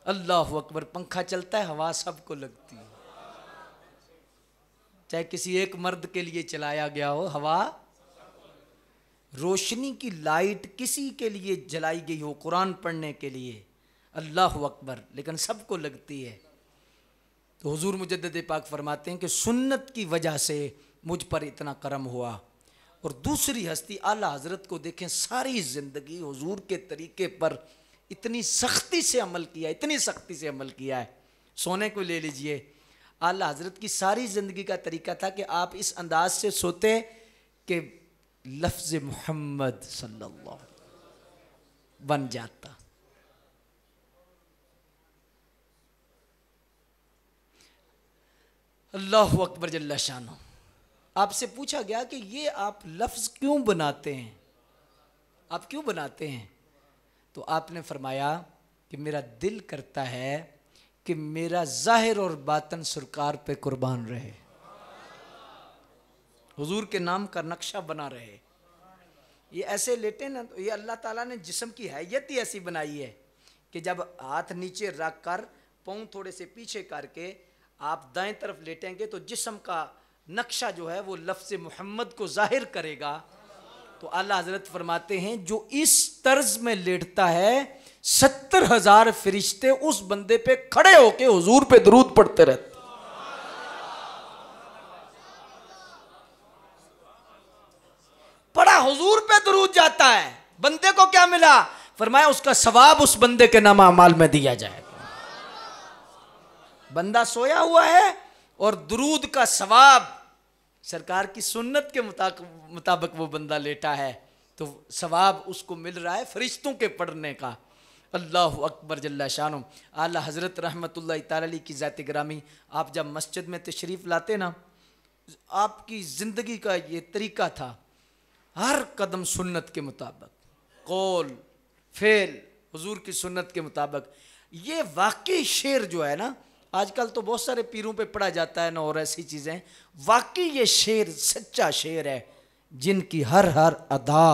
अल्लाह अकबर, पंखा चलता है हवा सबको लगती है। चाहे किसी एक मर्द के लिए चलाया गया हो, हवा, रोशनी की लाइट किसी के लिए जलाई गई हो कुरान पढ़ने के लिए, अल्लाह अकबर, लेकिन सबको लगती है। तो हुजूर मुजद्दिद पाक फरमाते हैं कि सुन्नत की वजह से मुझ पर इतना करम हुआ। और दूसरी हस्ती आला हज़रत को देखें, सारी ज़िंदगी हुजूर के तरीके पर इतनी सख्ती से अमल किया, इतनी सख्ती से अमल किया है। सोने को ले लीजिए, आला हज़रत की सारी ज़िंदगी का तरीका था कि आप इस अंदाज से सोते कि लफ्ज़ मोहम्मद सल्लल्लाहु बन जाता। अल्लाहु अकबर जल्ला शानो। आपसे पूछा गया कि ये आप लफ्ज़ क्यों बनाते हैं, आप क्यों बनाते हैं? तो आपने फरमाया कि मेरा दिल करता है कि मेरा ज़ाहिर और बातन सरकार पे कुर्बान रहे, हुजूर के नाम का नक्शा बना रहे। ये ऐसे लेटे ना, तो ये अल्लाह ताला ने जिस्म की हैयत ही ऐसी बनाई है कि जब हाथ नीचे रख कर पाँव थोड़े से पीछे करके आप दाएं तरफ लेटेंगे तो जिस्म का नक्शा जो है वो लफ्ज़ मोहम्मद को ज़ाहिर करेगा। तो आला हजरत फरमाते हैं जो इस तर्ज में लेटता है 70,000 फरिश्ते उस बंदे पे खड़े होके हुजूर पे दरूद पढ़ते रहते। पढ़ा हुजूर पे दरूद जाता है, बंदे को क्या मिला? फरमाया उसका सवाब उस बंदे के नामा अमाल में दिया जाएगा। बंदा सोया हुआ है और दरूद का सवाब सरकार की सुन्नत के मुताबिक वो बंदा लेटा है, तो सवाब उसको मिल रहा है फरिश्तों के पढ़ने का। अल्लाह अकबर जल्ला शानो। आला हज़रत रहमतुल्लाह ताला अलैह की ज़ात ग्रामी, आप जब मस्जिद में तशरीफ़ लाते ना, आपकी ज़िंदगी का ये तरीका था, हर कदम सुन्नत के मुताबिक, कौल फेल हुजूर की सुन्नत के मुताबिक। ये वाकई शेर जो है ना, आजकल तो बहुत सारे पीरों पे पढ़ा जाता है ना और ऐसी चीज़ें, वाकई ये शेर सच्चा शेर है, जिनकी हर हर अदा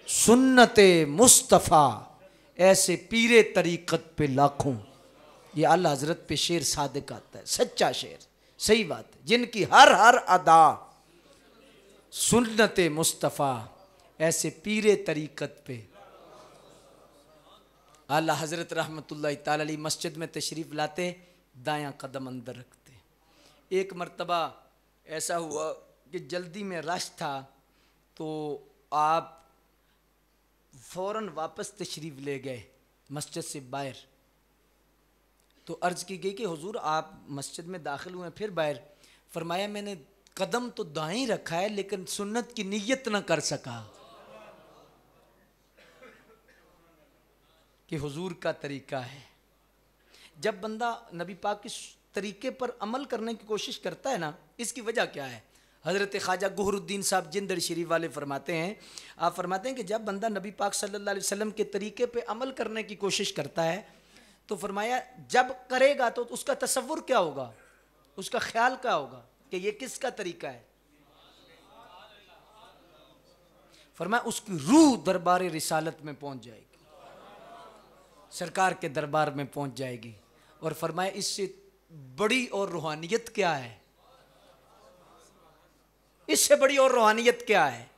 सुन्नत मुस्तफ़ा, ऐसे पीरे तरीक़त पे लाखों। ये आला हज़रत पे शेर सादिक आता है, सच्चा शेर, सही बात है। जिनकी हर हर अदा सुन्नत मुस्तफ़ा, ऐसे पीरे तरीक़त पे। आला हज़रत रहमतुल्लाह ताला अलैह मस्जिद में तशरीफ़ लाते, दायां कदम अंदर रखते। एक मर्तबा ऐसा हुआ कि जल्दी में रश था, तो आप फ़ौरन वापस तशरीफ़ ले गए मस्जिद से बाहर। तो अर्ज़ की गई कि हुजूर आप मस्जिद में दाखिल हुए फिर बाहर। फरमाया मैंने कदम तो दाएं रखा है लेकिन सुन्नत की नीयत ना कर सका कि हुजूर का तरीका है। जब बंदा नबी पाक के तरीके पर अमल करने की कोशिश करता है ना, इसकी वजह क्या है? हज़रत ख्वाजा गुहरुद्दीन साहब जिंदड़ शरीफ वाले फरमाते हैं, आप फरमाते हैं कि जब बंदा नबी पाक सल्लल्लाहु अलैहि वसल्लम के तरीके पे अमल करने की कोशिश करता है, तो फरमाया जब करेगा तो उसका तसव्वुर क्या होगा, उसका ख्याल क्या होगा कि ये किसका तरीका है? फरमाया उसकी रूह दरबार रिसालत में पहुंच जाएगी, सरकार के दरबार में पहुंच जाएगी। और फरमाया इससे बड़ी और रूहानियत क्या है? इससे बड़ी और रूहानियत क्या है?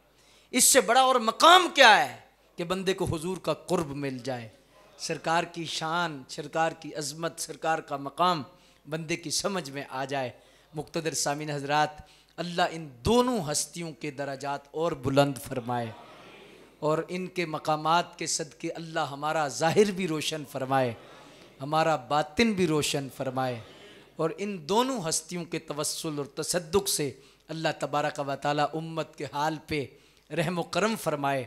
इससे बड़ा और मकाम क्या है कि बंदे को हुजूर का कुर्ब मिल जाए, सरकार की शान, सरकार की अजमत, सरकार का मकाम बंदे की समझ में आ जाए। मुक़्तदर सामीन हजरात, अल्लाह इन दोनों हस्तियों के दराजात और बुलंद फरमाए और इनके मकामात के सदके अल्लाह हमारा ज़ाहिर भी रोशन फरमाए, हमारा बातिन भी रोशन फरमाए। और इन दोनों हस्तियों के तवस्सुल और तसद्दुक से अल्लाह तबारक व तआला उम्मत के हाल पे रहम व करम फरमाए।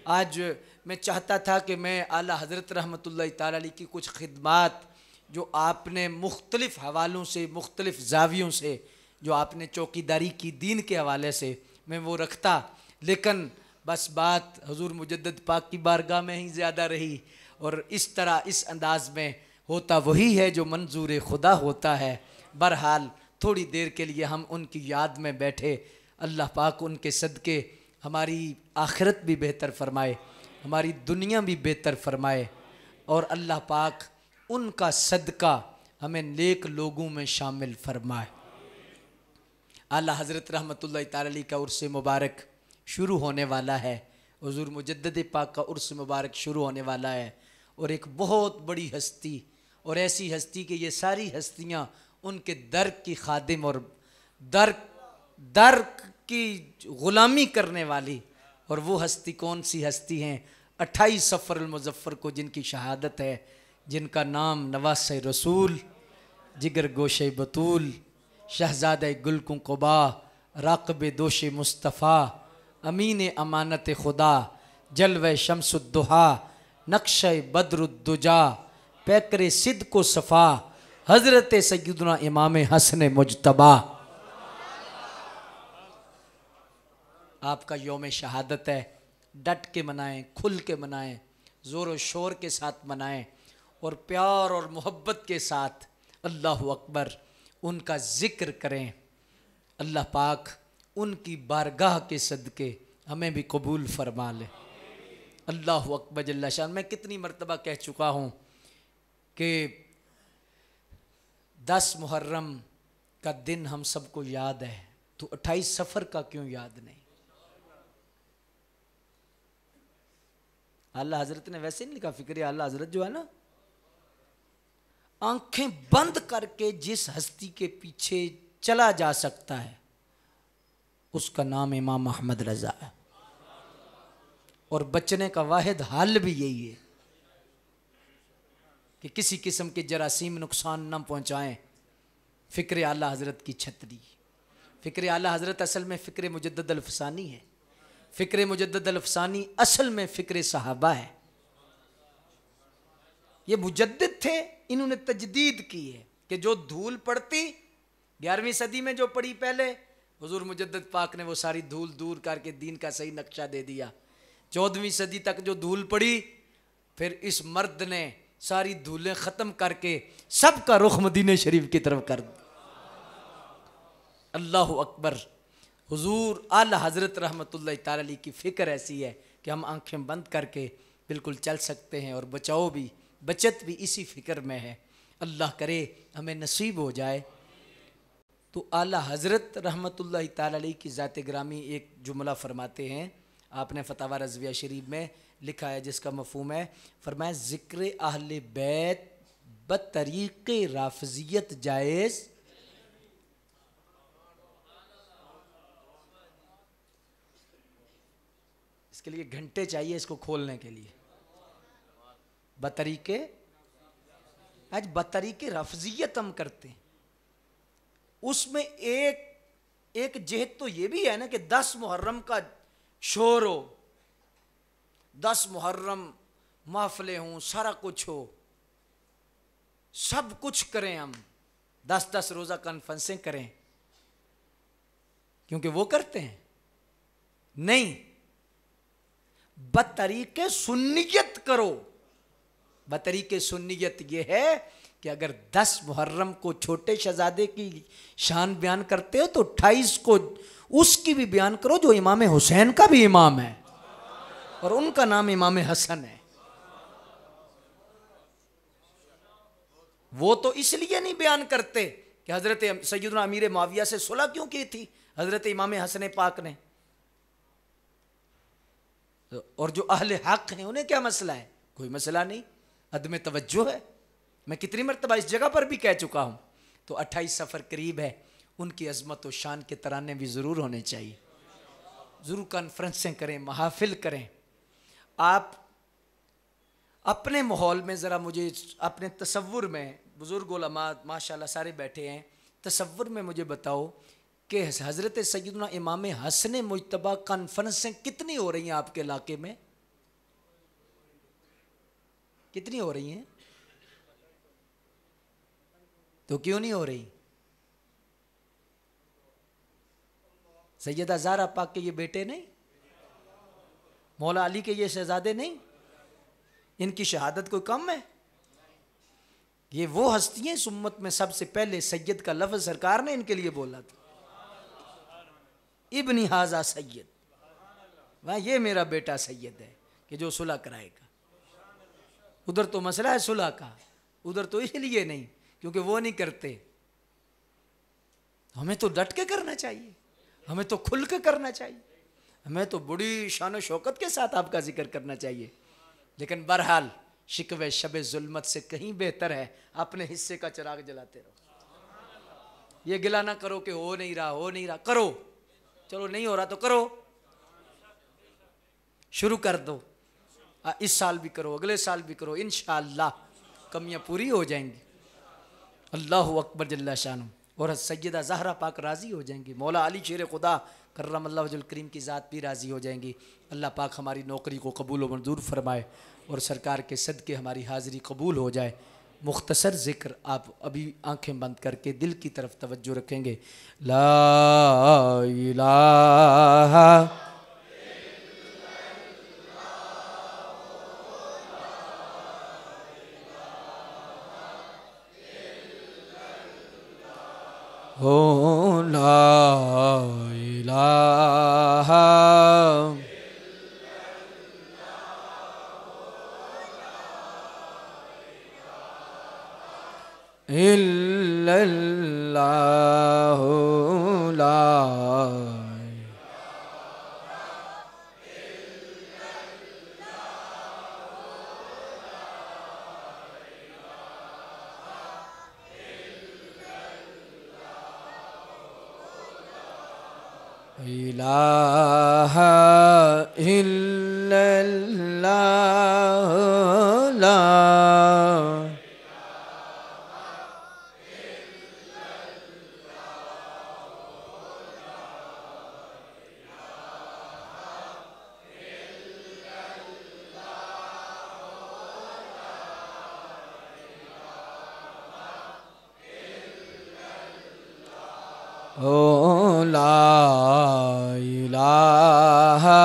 आज मैं चाहता था कि मैं आला हज़रत रहमतुल्लाह ताला अलैह की कुछ खिदमात जो आपने मुख्तलिफ़ हवालों से, मुख्तलिफ़ ज़ावियों से जो आपने चौकीदारी की दीन के हवाले से, मैं वो रखता, लेकिन बस बात हुजूर मुजद्दद पाक की बारगाह में ही ज़्यादा रही। और इस तरह इस अंदाज में होता वही है जो मंजूर खुदा होता है। बहरहाल थोड़ी देर के लिए हम उनकी याद में बैठे, अल्लाह पाक उनके सदके हमारी आखिरत भी बेहतर फरमाए, हमारी दुनिया भी बेहतर फरमाए, और अल्लाह पाक उनका सदका हमें नेक लोगों में शामिल फरमाए। आला हज़रत रहमतुल्लाह ताला अलैह का उर्स मुबारक शुरू होने वाला है, हुजूर मुजद्दद पाक का उर्स मुबारक शुरू होने वाला है। और एक बहुत बड़ी हस्ती, और ऐसी हस्ती कि ये सारी हस्तियाँ उनके दर की खादिम और दर की ग़ुलामी करने वाली, और वो हस्ती कौन सी हस्ती हैं? 28 सफ़र मुज़फ़्फ़र को जिनकी शहादत है, जिनका नाम नवासे रसूल, जिगर गोशे बतूल, शहज़ादे गुलकुं क़ुबा, राक़िब दोशे मुस्तफ़ा, अमीन अमानत खुदा, जलवे शम्सुद्दुहा, नक्श बद्रुद्दुजा, पैकर सिद्क़ सफ़ा, हज़रत सय्यदना इमाम हसन मुजतबा। आपका यौम शहादत है, डट के मनाएं, खुल के मनाएं, ज़ोर व शोर के साथ मनाएं, और प्यार और मोहब्बत के साथ अल्लाहु अकबर उनका ज़िक्र करें। अल्लाह पाक उनकी बारगाह के सदके हमें भी कबूल फरमा ले। अल्लाहु अकबर जल्ला शान। मैं कितनी मरतबा कह चुका हूँ कि 10 मुहर्रम का दिन हम सबको याद है, तो 28 सफ़र का क्यों याद नहीं? आला हजरत ने वैसे नहीं लिखा, फिक्र आला हजरत जो है ना, आंखें बंद करके जिस हस्ती के पीछे चला जा सकता है उसका नाम इमाम अहमद रजा है। और बचने का वाहिद हाल भी यही है कि किसी किस्म के जरासीम नुकसान न पहुंचाएं। फ़िक्र आला हज़रत की छतरी, फ़िक्र आला हज़रत असल में फ़िक्र मुजद्दद अल-अफ़सानी है। फ़िक्र मुजद्दद अल-अफ़सानी असल में फ़िक्र सहाबा है। ये मुजद्दिद थे, इन्होंने तजदीद की है कि जो धूल पड़ती 11वीं सदी में जो पड़ी पहले, हुजूर मुजद्दिद पाक ने वो सारी धूल दूर करके दीन का सही नक्शा दे दिया। 14वीं सदी तक जो धूल पड़ी, फिर इस मर्द ने सारी धूलें ख़त्म करके सबका रुख मदीने शरीफ की तरफ कर दिया। अल्लाह अकबर। हुजूर आला हज़रत रहमतुल्लाह ताला अलैह की फ़िक्र ऐसी है कि हम आंखें बंद करके बिल्कुल चल सकते हैं और बचाओ भी, बचत भी इसी फ़िक्र में है। अल्लाह करे हमें नसीब हो जाए। तो आला हज़रत रहमतुल्लाह ताला अलैह की ज़ात ग्रामी एक जुमला फरमाते हैं, आपने फतावा रज़विया शरीफ में लिखा है, जिसका मफ़हूम है, फरमाया ज़िक्र अहले बैत बतरीक़े राफ़ज़ियत जायज़, इसके लिए घंटे चाहिए इसको खोलने के लिए। बतरीक़े, आज बतरीक़े राफ़ज़ियत हम करते हैं, उसमें एक जेहत तो ये भी है ना कि 10 मुहर्रम का शोर हो, 10 मुहर्रम महफ़िलें हों, सारा कुछ हो, सब कुछ करें हम, 10-10 रोज़ा कॉन्फ्रेंसें करें, क्योंकि वो करते हैं नहीं। बतरीके सुन्नियत करो। बतरीके सुन्नियत ये है कि अगर 10 मुहर्रम को छोटे शहजादे की शान बयान करते हो तो 28 को उसकी भी बयान करो जो इमाम हुसैन का भी इमाम है और उनका नाम इमाम हसन है। वो तो इसलिए नहीं बयान करते कि हजरत सैयदना अमीर मुआविया से सुलह क्यों की थी हजरत इमाम हसन पाक ने, और जो अहले हक हैं उन्हें क्या मसला है? कोई मसला नहीं, अदम तवज्जो है। मैं कितनी मरतबा इस जगह पर भी कह चुका हूँ। तो 28 सफ़र करीब है, उनकी अज़मत व शान के तराने भी ज़रूर होने चाहिए, ज़रूर कॉन्फ्रेंसें करें, महाफिल करें। आप अपने माहौल में ज़रा मुझे अपने तसव्वुर में, बुज़ुर्ग उलमा माशाल्लाह सारे बैठे हैं, तसव्वुर में मुझे बताओ कि हज़रत सैयदना इमाम हसन मुज्तबा कॉन्फ्रेंसें कितनी हो रही हैं आपके इलाके में? कितनी हो रही हैं? तो क्यों नहीं हो रही? सैयदा ज़हरा पाक के ये बेटे नहीं, मौला अली के ये शहजादे नहीं, इनकी शहादत कोई कम है? ये वो हस्तियां इस उम्मत में सबसे पहले सैयद का लफ्ज़ सरकार ने इनके लिए बोला था, इब्नी हाजा सैयद, वह ये मेरा बेटा सैयद है कि जो सुलह कराएगा। उधर तो मसला है सुलह का, उधर तो इसलिए नहीं क्योंकि वो नहीं करते। हमें तो डट के करना चाहिए, हमें तो खुल के करना चाहिए, हमें तो बड़ी शान शौकत के साथ आपका जिक्र करना चाहिए। लेकिन बहरहाल शिकवे शबे जुल्मत से कहीं बेहतर है अपने हिस्से का चिराग जलाते रहो। ये गिला ना करो कि हो नहीं रहा, हो नहीं रहा, करो। चलो नहीं हो रहा तो करो, शुरू कर दो। इस साल भी करो, अगले साल भी करो, इंशाअल्लाह कमियां पूरी हो जाएंगी। अल्लाहु अकबर जल्ला शानु। और सैयदा ज़हरा पाक राज़ी हो जाएंगी, मौला अली शेर खुदा कर्रमल्लाहु वजहुल करीम की ज़ात भी राज़ी हो जाएंगी। अल्लाह पाक हमारी नौकरी को कबूल व मंजूर फरमाए और सरकार के सदक़े हमारी हाज़िरी कबूल हो जाए। मुख्तसर ज़िक्र आप अभी आंखें बंद करके दिल की तरफ तवज्जो रखेंगे। ला इलाहा हो, ला इलाहा इल्लल्लाहु ला इलाहा इल्लल्लाह ला ओ ला इलाहा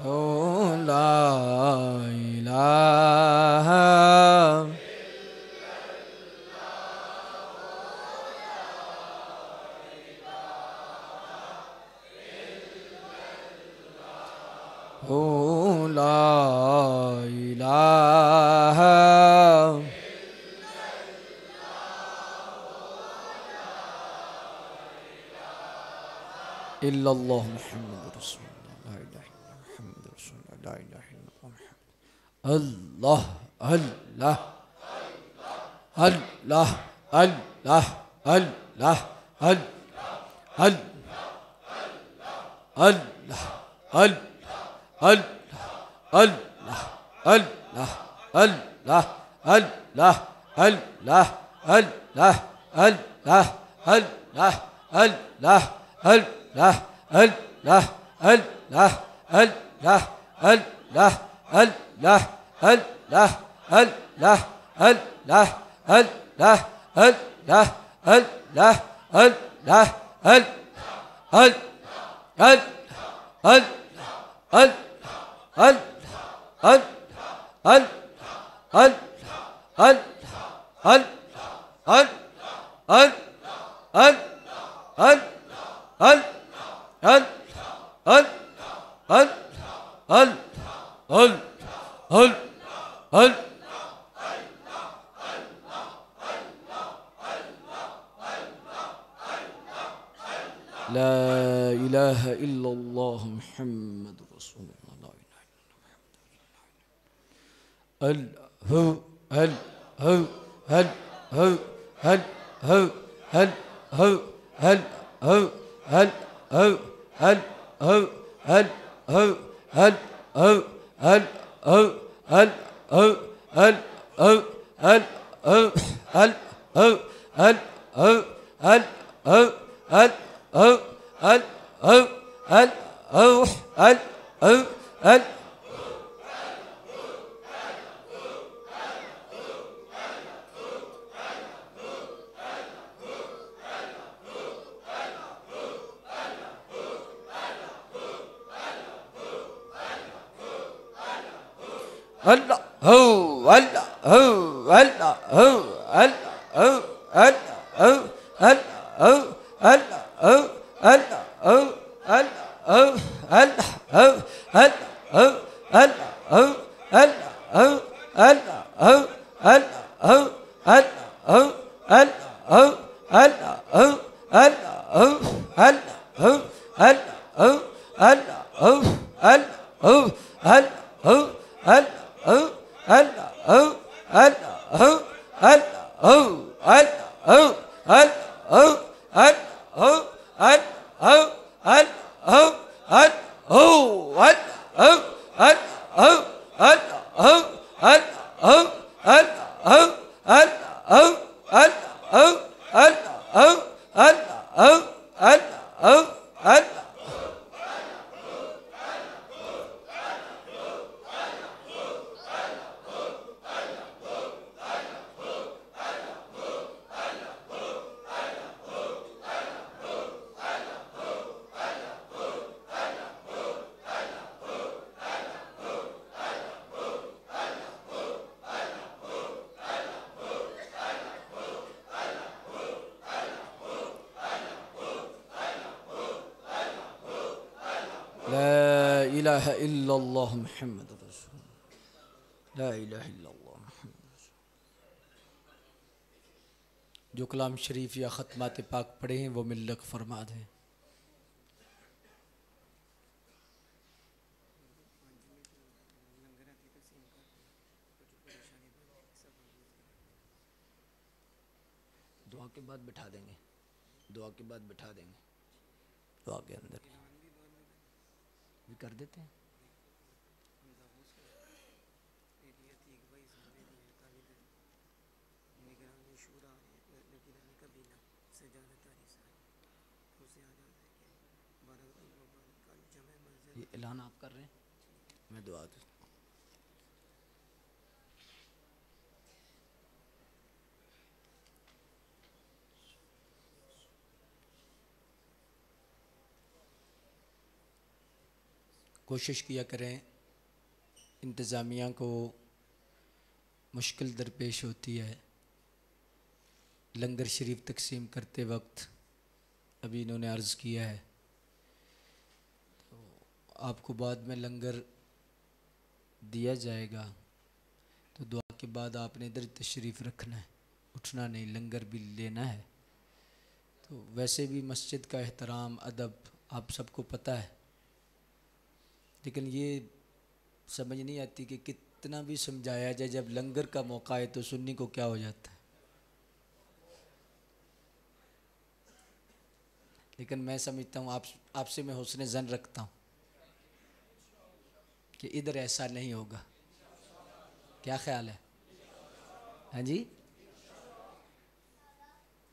ओ ला इलाहा ओ ला इलाहा इल्लल्लाह मुहम्मद रसूलुल्लाह ला इलाहा इल्लल्लाह मुहम्मद रसूलुल्लाह ला इलाहा इल्लल्लाह अल्लाह अल्लाह अल्लाह अल्लाह अल्लाह अल्लाह ला इलाहा इल्लल्लाह मुहम्मद रसूलुल्लाह ला इलाहा इल्लल्लाह मुहम्मद रसूलुल्लाह ला इलाहा इल्लल्लाह मुहम्मद रसूलुल्लाह। जो कलाम शरीफ या ख़त्मात पाक पढ़े हैं वो मिल्लक फरमा दें। के बाद बिठा देंगे, दुआ के बाद बिठा देंगे, दुआ के अंदर भी कर देते हैं। ये ऐलान आप कर रहे हैं, मैं दुआ दूँ। कोशिश किया करें, इंतज़ामिया को मुश्किल दरपेश होती है लंगर शरीफ तकसीम करते वक्त। अभी इन्होंने अर्ज़ किया है तो आपको बाद में लंगर दिया जाएगा, तो दुआ के बाद आपने इधर तशरीफ़ रखना है, उठना नहीं, लंगर भी लेना है। तो वैसे भी मस्जिद का एहतराम अदब आप सबको पता है, लेकिन ये समझ नहीं आती कि कितना भी समझाया जाए, जब लंगर का मौका है तो सुन्नी को क्या हो जाता है। लेकिन मैं समझता हूँ आपसे मैं हुस्न ज़न रखता हूँ कि इधर ऐसा नहीं होगा। क्या ख्याल है? हाँ जी,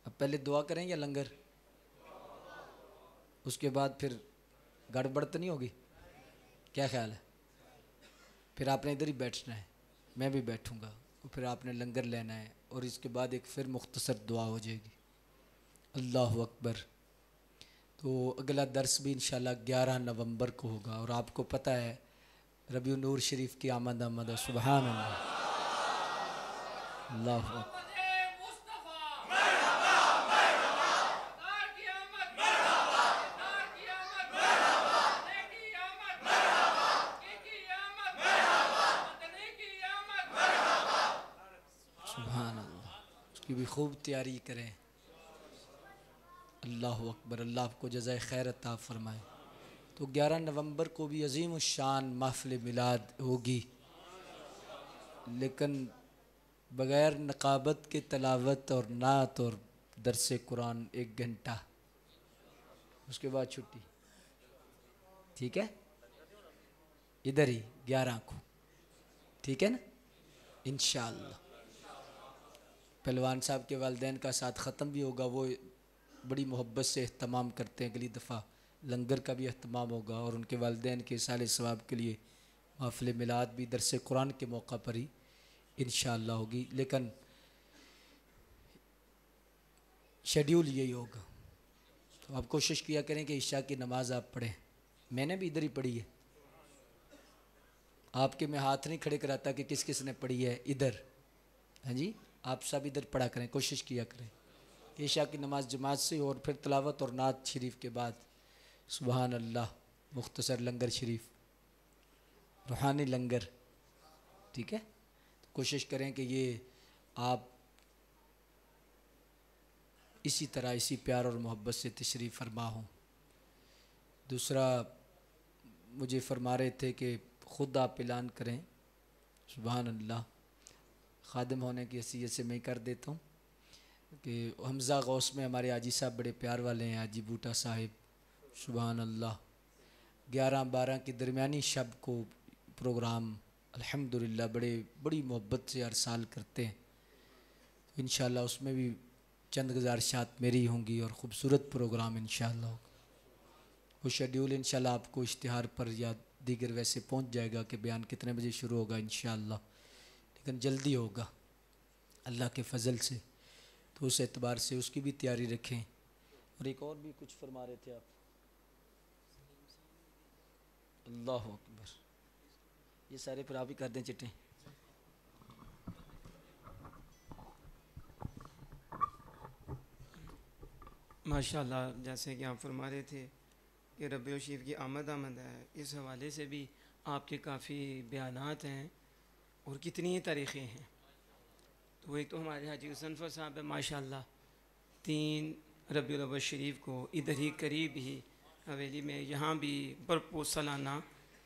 अब पहले दुआ करें या लंगर, उसके बाद फिर गड़बड़ तो नहीं होगी? क्या ख्याल है? फिर आपने इधर ही बैठना है, मैं भी बैठूंगा, और फिर आपने लंगर लेना है, और इसके बाद एक फिर मुख्तसर दुआ हो जाएगी। अल्लाहु अकबर। तो अगला दर्स भी इंशाल्लाह 11 नवंबर को होगा, और आपको पता है रबी नूर शरीफ की आमद है। सुबहान अल्लाह, अल्लाहु अकबर। सुभान अल्लाह, उसकी भी खूब तैयारी करें। अल्लाहु अकबर। अल्लाह आपको जज़ाए खैर अता फ़रमाए। तो 11 नवंबर को भी अज़ीम शान महफ़िल मिलाद होगी, लेकिन बग़ैर नक़ाबत के तलावत और नात और दर्स कुरान 1 घंटा, उसके बाद छुट्टी। ठीक है, इधर ही 11 को, ठीक है ना, इंशाअल्लाह। पहलवान साहब के वालिदैन का साथ ख़त्म भी होगा, वो बड़ी मोहब्बत से एहतमाम करते हैं। अगली दफ़ा लंगर का भी एहतमाम होगा, और उनके वालिदैन के साले सवाब के लिए महफ़िल मिलाद भी दरस कुरान के मौका पर ही इंशाअल्लाह होगी। लेकिन शेड्यूल यही होगा। तो आप कोशिश किया करें कि इशा की नमाज़ आप पढ़ें। मैंने भी इधर ही पढ़ी है, आपके मैं हाथ नहीं खड़े कराता कि किस किस ने पढ़ी है इधर। हाँ जी, आप सब इधर पढ़ा करें, कोशिश किया करें ईशा की नमाज जमात से, और फिर तलावत और नात शरीफ के बाद सुबहान अल्लाह मुख्तसर लंगर शरीफ, रूहानी लंगर। ठीक है, तो कोशिश करें कि ये आप इसी तरह इसी प्यार और मोहब्बत से तशरीफ़ फरमा हों। दूसरा, मुझे फरमा रहे थे कि ख़ुद आप ऐलान करें। सुबहान अल्लाह, खादिम होने की हैसियत से मैं कर देता हूँ कि हमज़ा गौस में हमारे आजी साहब बड़े प्यार वाले हैं, आजी बूटा साहिब। सुबहान अल्लाह, 11-12 की दरमियानी शब को प्रोग्राम अल्हम्दुलिल्लाह बड़ी मोहब्बत से हर साल करते हैं। तो इंशाअल्लाह उसमें भी चंद गुज़ारिशात मेरी होंगी, और ख़ूबसूरत प्रोग्राम इंशाअल्लाह होगा। वो शेड्यूल इंशाअल्लाह आपको इश्तिहार पर या दीगर वैसे पहुँच जाएगा कि बयान कितने बजे शुरू होगा इंशाअल्लाह, लेकिन जल्दी होगा अल्लाह के फ़ज़ल से। तो उस एतबार से उसकी भी तैयारी रखें। और एक और भी कुछ फरमा रहे थे आप। अल्लाह अकबर, ये सारे फिर आप ही कर दें चिट्टे। माशाल्लाह, जैसे कि आप फरमा रहे थे कि रबीउल शरीफ की आमद है, इस हवाले से भी आपके काफ़ी बयानात हैं और कितनी ही तारीख़ें हैं। तो एक तो हमारे हाजी हुसैनफर साहब है माशाल्लाह, 3 रबीउल अव्वल शरीफ को इधर ही करीब ही हवेली में यहाँ भी भरपूर सालाना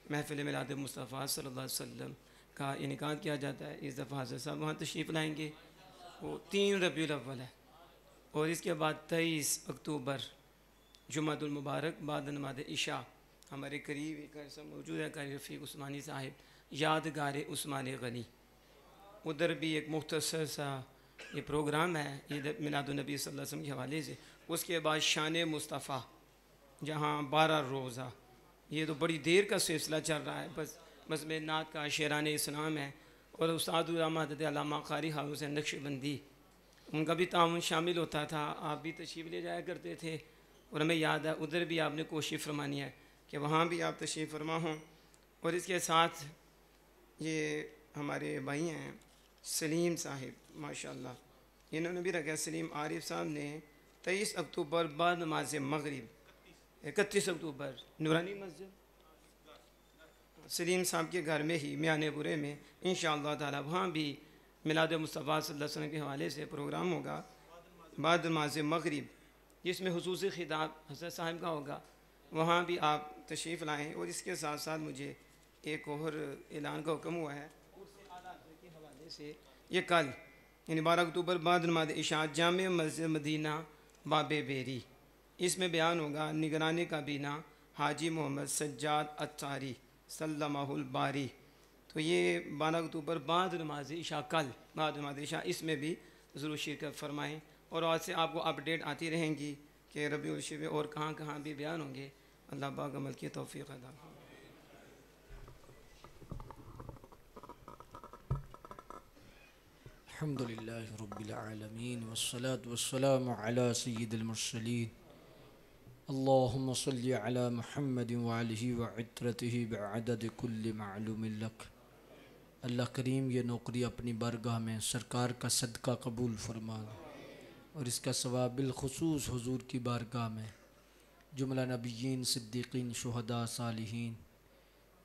महफ़िल मिलाद मुस्तफ़ा सल्लल्लाहु अलैहि वसल्लम का इनेकाद किया जाता है। इस दफ़ा हज़रत साहब वहाँ तशरीफ़ लाएँगे। वो 3 रबीउल अव्वल है, और इसके बाद 23 अक्टूबर जुमातुल मुबारक बाद नमाज इशा हमारे करीब एक ऐसा मौजूद है कारी रफ़ीक उस्मानी साहिब यादगार उस्मान गनी, उधर भी एक मुख्तसर सा ये प्रोग्राम है ईद मिलादुन्नबी सल्लल्लाहु अलैहि वसल्लम के हवाले से। उसके बाद शान मुस्तफ़ा जहाँ 12 रोज़ा, ये तो बड़ी देर का सिलसिला चल रहा है। बस में नात का शेरान इस्लाम है और उस्ताद अल्लामा क़ारी हारून हुसैन नक्शबंदी, उनका भी ताउन शामिल होता था। आप भी तशरीफ़ ले जाया करते थे और हमें याद है उधर भी आपने कोशिश फरमानी है कि वहाँ भी आप तशरीफ़ फरमा हों। और इसके साथ ये हमारे भाई हैं सलीम साहिब माशाल्लाह, इन्होंने भी रखा। सलीम आरिफ साहब ने 23 अक्टूबर बाद नमाज मगरिब 31 अक्टूबर नूरानी मस्जिद सलीम साहब के घर में ही मियानपुरे में इंशाअल्लाह ताला वहाँ भी मिलाद मुस्तफ़ा सल्लल्लाहु अलैहि वसल्लम के हवाले से प्रोग्राम होगा बाद नमाज मगरिब, जिसमें हुसूसी खिताब हज़रत साहब का होगा। वहाँ भी आप तशरीफ़ लाएँ। और इसके साथ साथ मुझे एक और ऐलान का हुक्म हुआ है के हवाले से, ये कल यानी 12 अक्टूबर बाद नमाज इशा जामे मस्जिद मदीना बाबे बेरी, इसमें बयान होगा निगरानी काबीना हाजी मोहम्मद सज्जाद अत्तारी सल्लमाहुल बारी। तो ये 12 अक्टूबर बाद नमाज इशा कल बाद नमाज इशा, इसमें भी ज़रूर शिरकत फरमाएँ। और आज से आपको अपडेट आती रहेंगी कि रबीउल शरीफ में और कहाँ कहाँ भी बयान होंगे। अल्लाह पाक अमल की तौफीक अता फरमाए। अल्हम्दुलिल्लाहि रब्बिल आलमीन वस्सलातु वस्सलामु अला सय्यिदिल मुरसलीन अल्लाहुम्मा सल्लि अला मुहम्मदिन व आलिहि व इत्रतिहि बिअदद कुल्लि मालूमिन लक। अल्लाह करीम ये नौकरी अपनी बारगाह में सरकार का सदका कबूल फरमा और इसका सवाब बिलखुसूस हुजूर की बारगाह में जुमला नबिय्यीन सिद्दीकीन शुहदा सालिहीन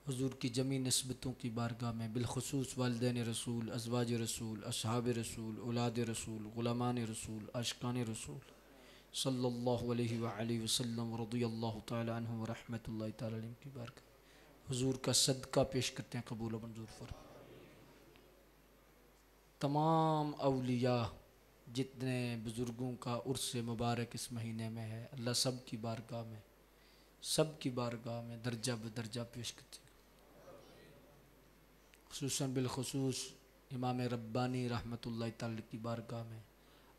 हुजूर की जमी नस्बतों की बारगाह में बिलखुसूस वालिदैन रसूल अज़वाज रसूल असहाब रसूल औलाद रसूल ग़ुलामान रसूल आशिकान रसूल सल्लल्लाहु अलैहि व आलिहि वसल्लम रज़ियल्लाहु तआला अन्हुम व रहमतुल्लाहि तआला अलैहिम की बारगाह हुजूर का सदका पेश करते हैं, कबूल व मंजूर फरमा। तमाम औलिया जितने बुज़ुर्गों का उर्स मुबारक इस महीने में है, अल्लाह सब की बारगाह में दर्जा बदर्जा पेश करते हैं। खुसूसन बिलखुसूस इमाम रब्बानी रहमतुल्लाहि तआला की बारगाह में,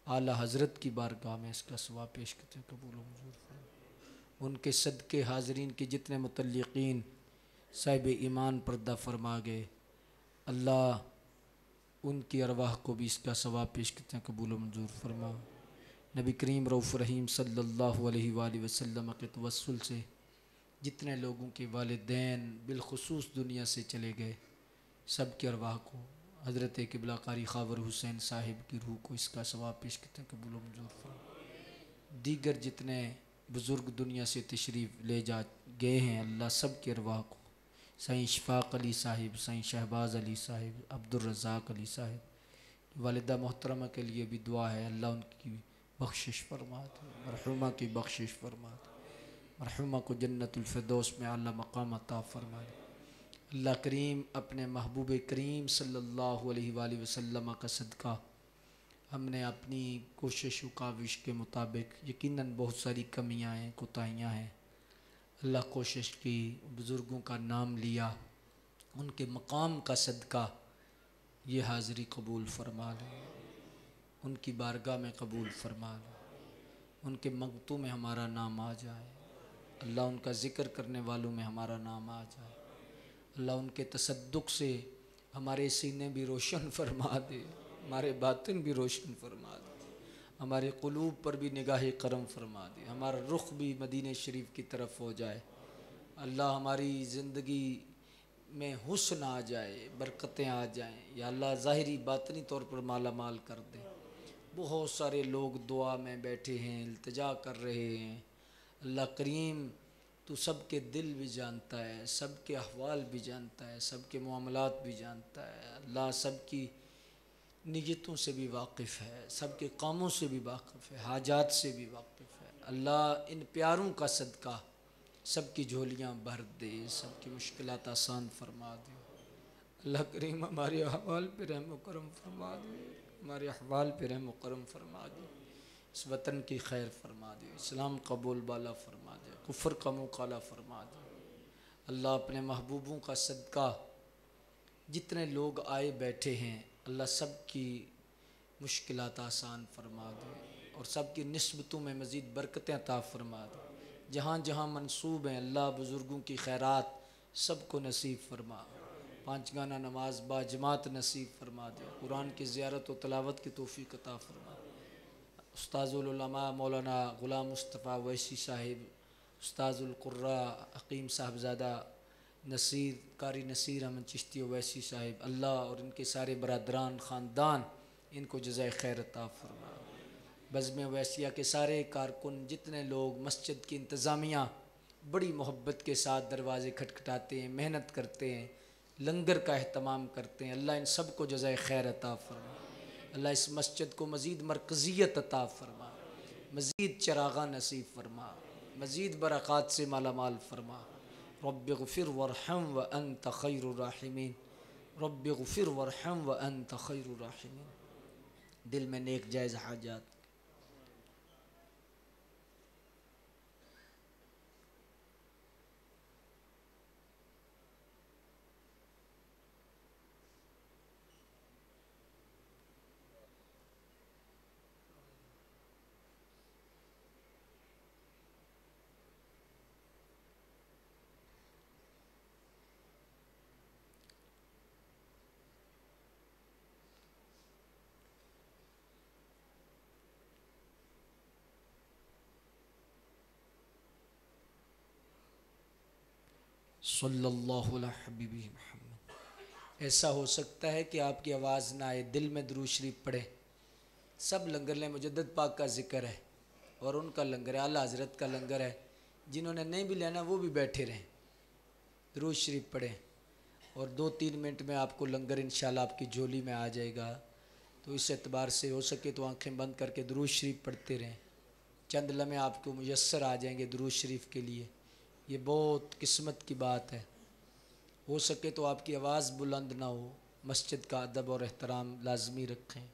आला हज़रत की बारगाह में इसका सवाब पेश करते हैं, कबूल व मंजूर फरमा। उनके सदक़े हाज़रीन के जितने मुतल्लिक़ीन साहिब ईमान पर्दा फरमा गए, अल्लाह उनकी अरवाह को भी इसका सवाब पेश करते हैं, कबूल व मंजूर फरमा। नबी करीम रऊफ़ रहीम सल्लल्लाहु अलैहि वसल्लम के तवस्सुल से जितने लोगों के वालिदैन बिलखुसूस दुनिया से चले गए, सब की अरवाह को हज़रत क़िबला क़ारी ख़ावर हुसैन साहिब की रूह को इसका सवाब पेश करते हैं, कबूल व मंजूर फरमा। दीगर जितने बुज़ुर्ग दुनिया से तशरीफ़ ले जा गए हैं, अल्लाह सब की अरवाह को साईं इशफ़ाक़ अली साहिब, साईं शहबाज़ अली साहिब, अब्दुर रज़ाक़ अली साहिब, वालिदा मोहतरमा के लिए भी दुआ है, अल्लाह उनकी बख्शिश फरमा दे, मरहुमा की बख्शिश फरमा दे, मरहुमा को जन्नतुल फ़िरदौस में आला मकाम अता फरमा दे। अल्लाह करीम अपने महबूब करीम सल्लल्लाहु अलैहि वसल्लम का सदका हमने अपनी कोशिश व काविश के मुताबिक, यकीनन बहुत सारी कमियाँ हैं, कोताहियाँ हैं, अल्लाह कोशिश की, बुज़ुर्गों का नाम लिया, उनके मकाम का सदका ये हाज़री कबूल फरमा लो, उनकी बारगाह में कबूल फरमा लो, उनके मगतों में हमारा नाम आ जाए, अल्लाह उनका ज़िक्र करने वालों में हमारा नाम आ जाए, अल्लाह उनके तसद्दुक़ से हमारे सीने भी रोशन फरमा दे, हमारे बातिन भी रोशन फरमा दे, हमारे क़ुलूब पर भी निगाह करम फरमा दे, हमारा रुख भी मदीने शरीफ की तरफ हो जाए। अल्लाह हमारी ज़िंदगी में हुस्न आ जाए, बरकतें आ जाएं, या अल्लाह ज़ाहिरी बातनी तौर पर माला माल कर दे। बहुत सारे लोग दुआ में बैठे हैं, इल्तिजा कर रहे हैं, अल्लाह करीम तू सब के दिल भी जानता है, सब के अहवाल भी जानता है, सब के मामलात भी जानता है, अल्लाह सब की नीयतों से भी वाकिफ़ है, सब के कामों से भी वाकिफ़ है, हाजात से भी वाकिफ़ है। अल्लाह इन प्यारों का सदका सब की झोलियाँ भर दे, सब की मुश्किलात आसान फरमा दे। अल्लाह करीम हमारे अहवाल पे रहम व करम फरमा दे, हमारे अहवाल पे रहम व करम फरमा दे। इस वतन की खैर फरमा दे, इस्लाम कबूल बाला फरमा दे, कुफर का मुँह काला फरमा दे। अल्लाह अपने महबूबों का सदका जितने लोग आए बैठे हैं अल्लाह सब की मुश्किलात आसान फरमा दे और सब की निस्बतों में मज़ीद बरकतें अता फरमा दे। जहाँ जहाँ मंसूब हैं अल्लाह बुज़ुर्गों की खैरात सबको नसीब फरमा। 5 गाना नमाज बाजमात नसीब फरमा दे। कुरान की ज़ियारत व तलावत की तौफ़ीक़ अता फरमा। उस्ताज़ुल उलमा मौलाना ग़ुलाम मुस्तफ़ा वैसी साहिब, उस्ताज़ुल क़ुर्रा हकीम साहबज़ादा नसीर कारी नसीर अहमद चिश्ती वैसी साहिब, अल्लाह और इनके सारे बरदरान ख़ानदान इनको जज़ाए खैर अता फरमा। बज़्म वैसिया के सारे कारकुन जितने लोग मस्जिद की इंतज़ामिया बड़ी मोहब्बत के साथ दरवाज़े खटखटाते हैं, मेहनत करते हैं, लंगर का अहतमाम करते हैं, अल्लाह इन सब को जज़ाए खैर अता फरमा। अल्लाह इस मस्जिद को मज़ीद मरकज़ियत अता फरमा, मज़ीद चरागा नसीब फरमा, मज़ीद बरक़ात से माला माल फरमा। रब्बिग़फ़िर वरहम व अंत खैरुर राहिमीन, रब्बिग़फ़िर वरहम व अंत खैरुर राहिमीन। दिल में नेक जायज़ हाजात। सल्लल्लाहु अलैहि हबीबी मुहम्मद। ऐसा हो सकता है कि आपकी आवाज़ ना आए, दिल में दुरूद शरीफ पढ़े। सब लंगर में मुजद्दद पाक का ज़िक्र है और उनका लंगर है, आला हज़रत का लंगर है। जिन्होंने नहीं भी लेना वो भी बैठे रहें, दुरूद शरीफ पढ़ें और 2-3 मिनट में आपको लंगर इंशाल्लाह आपकी झोली में आ जाएगा। तो इस एतबार से हो सके तो आँखें बंद करके दुरूद शरीफ पढ़ते रहें। चंद लम्हे आपको मुयस्सर आ जाएंगे दुरूद शरीफ के लिए। ये बहुत किस्मत की बात है। हो सके तो आपकी आवाज़ बुलंद ना हो, मस्जिद का अदब और एहतराम लाजमी रखें।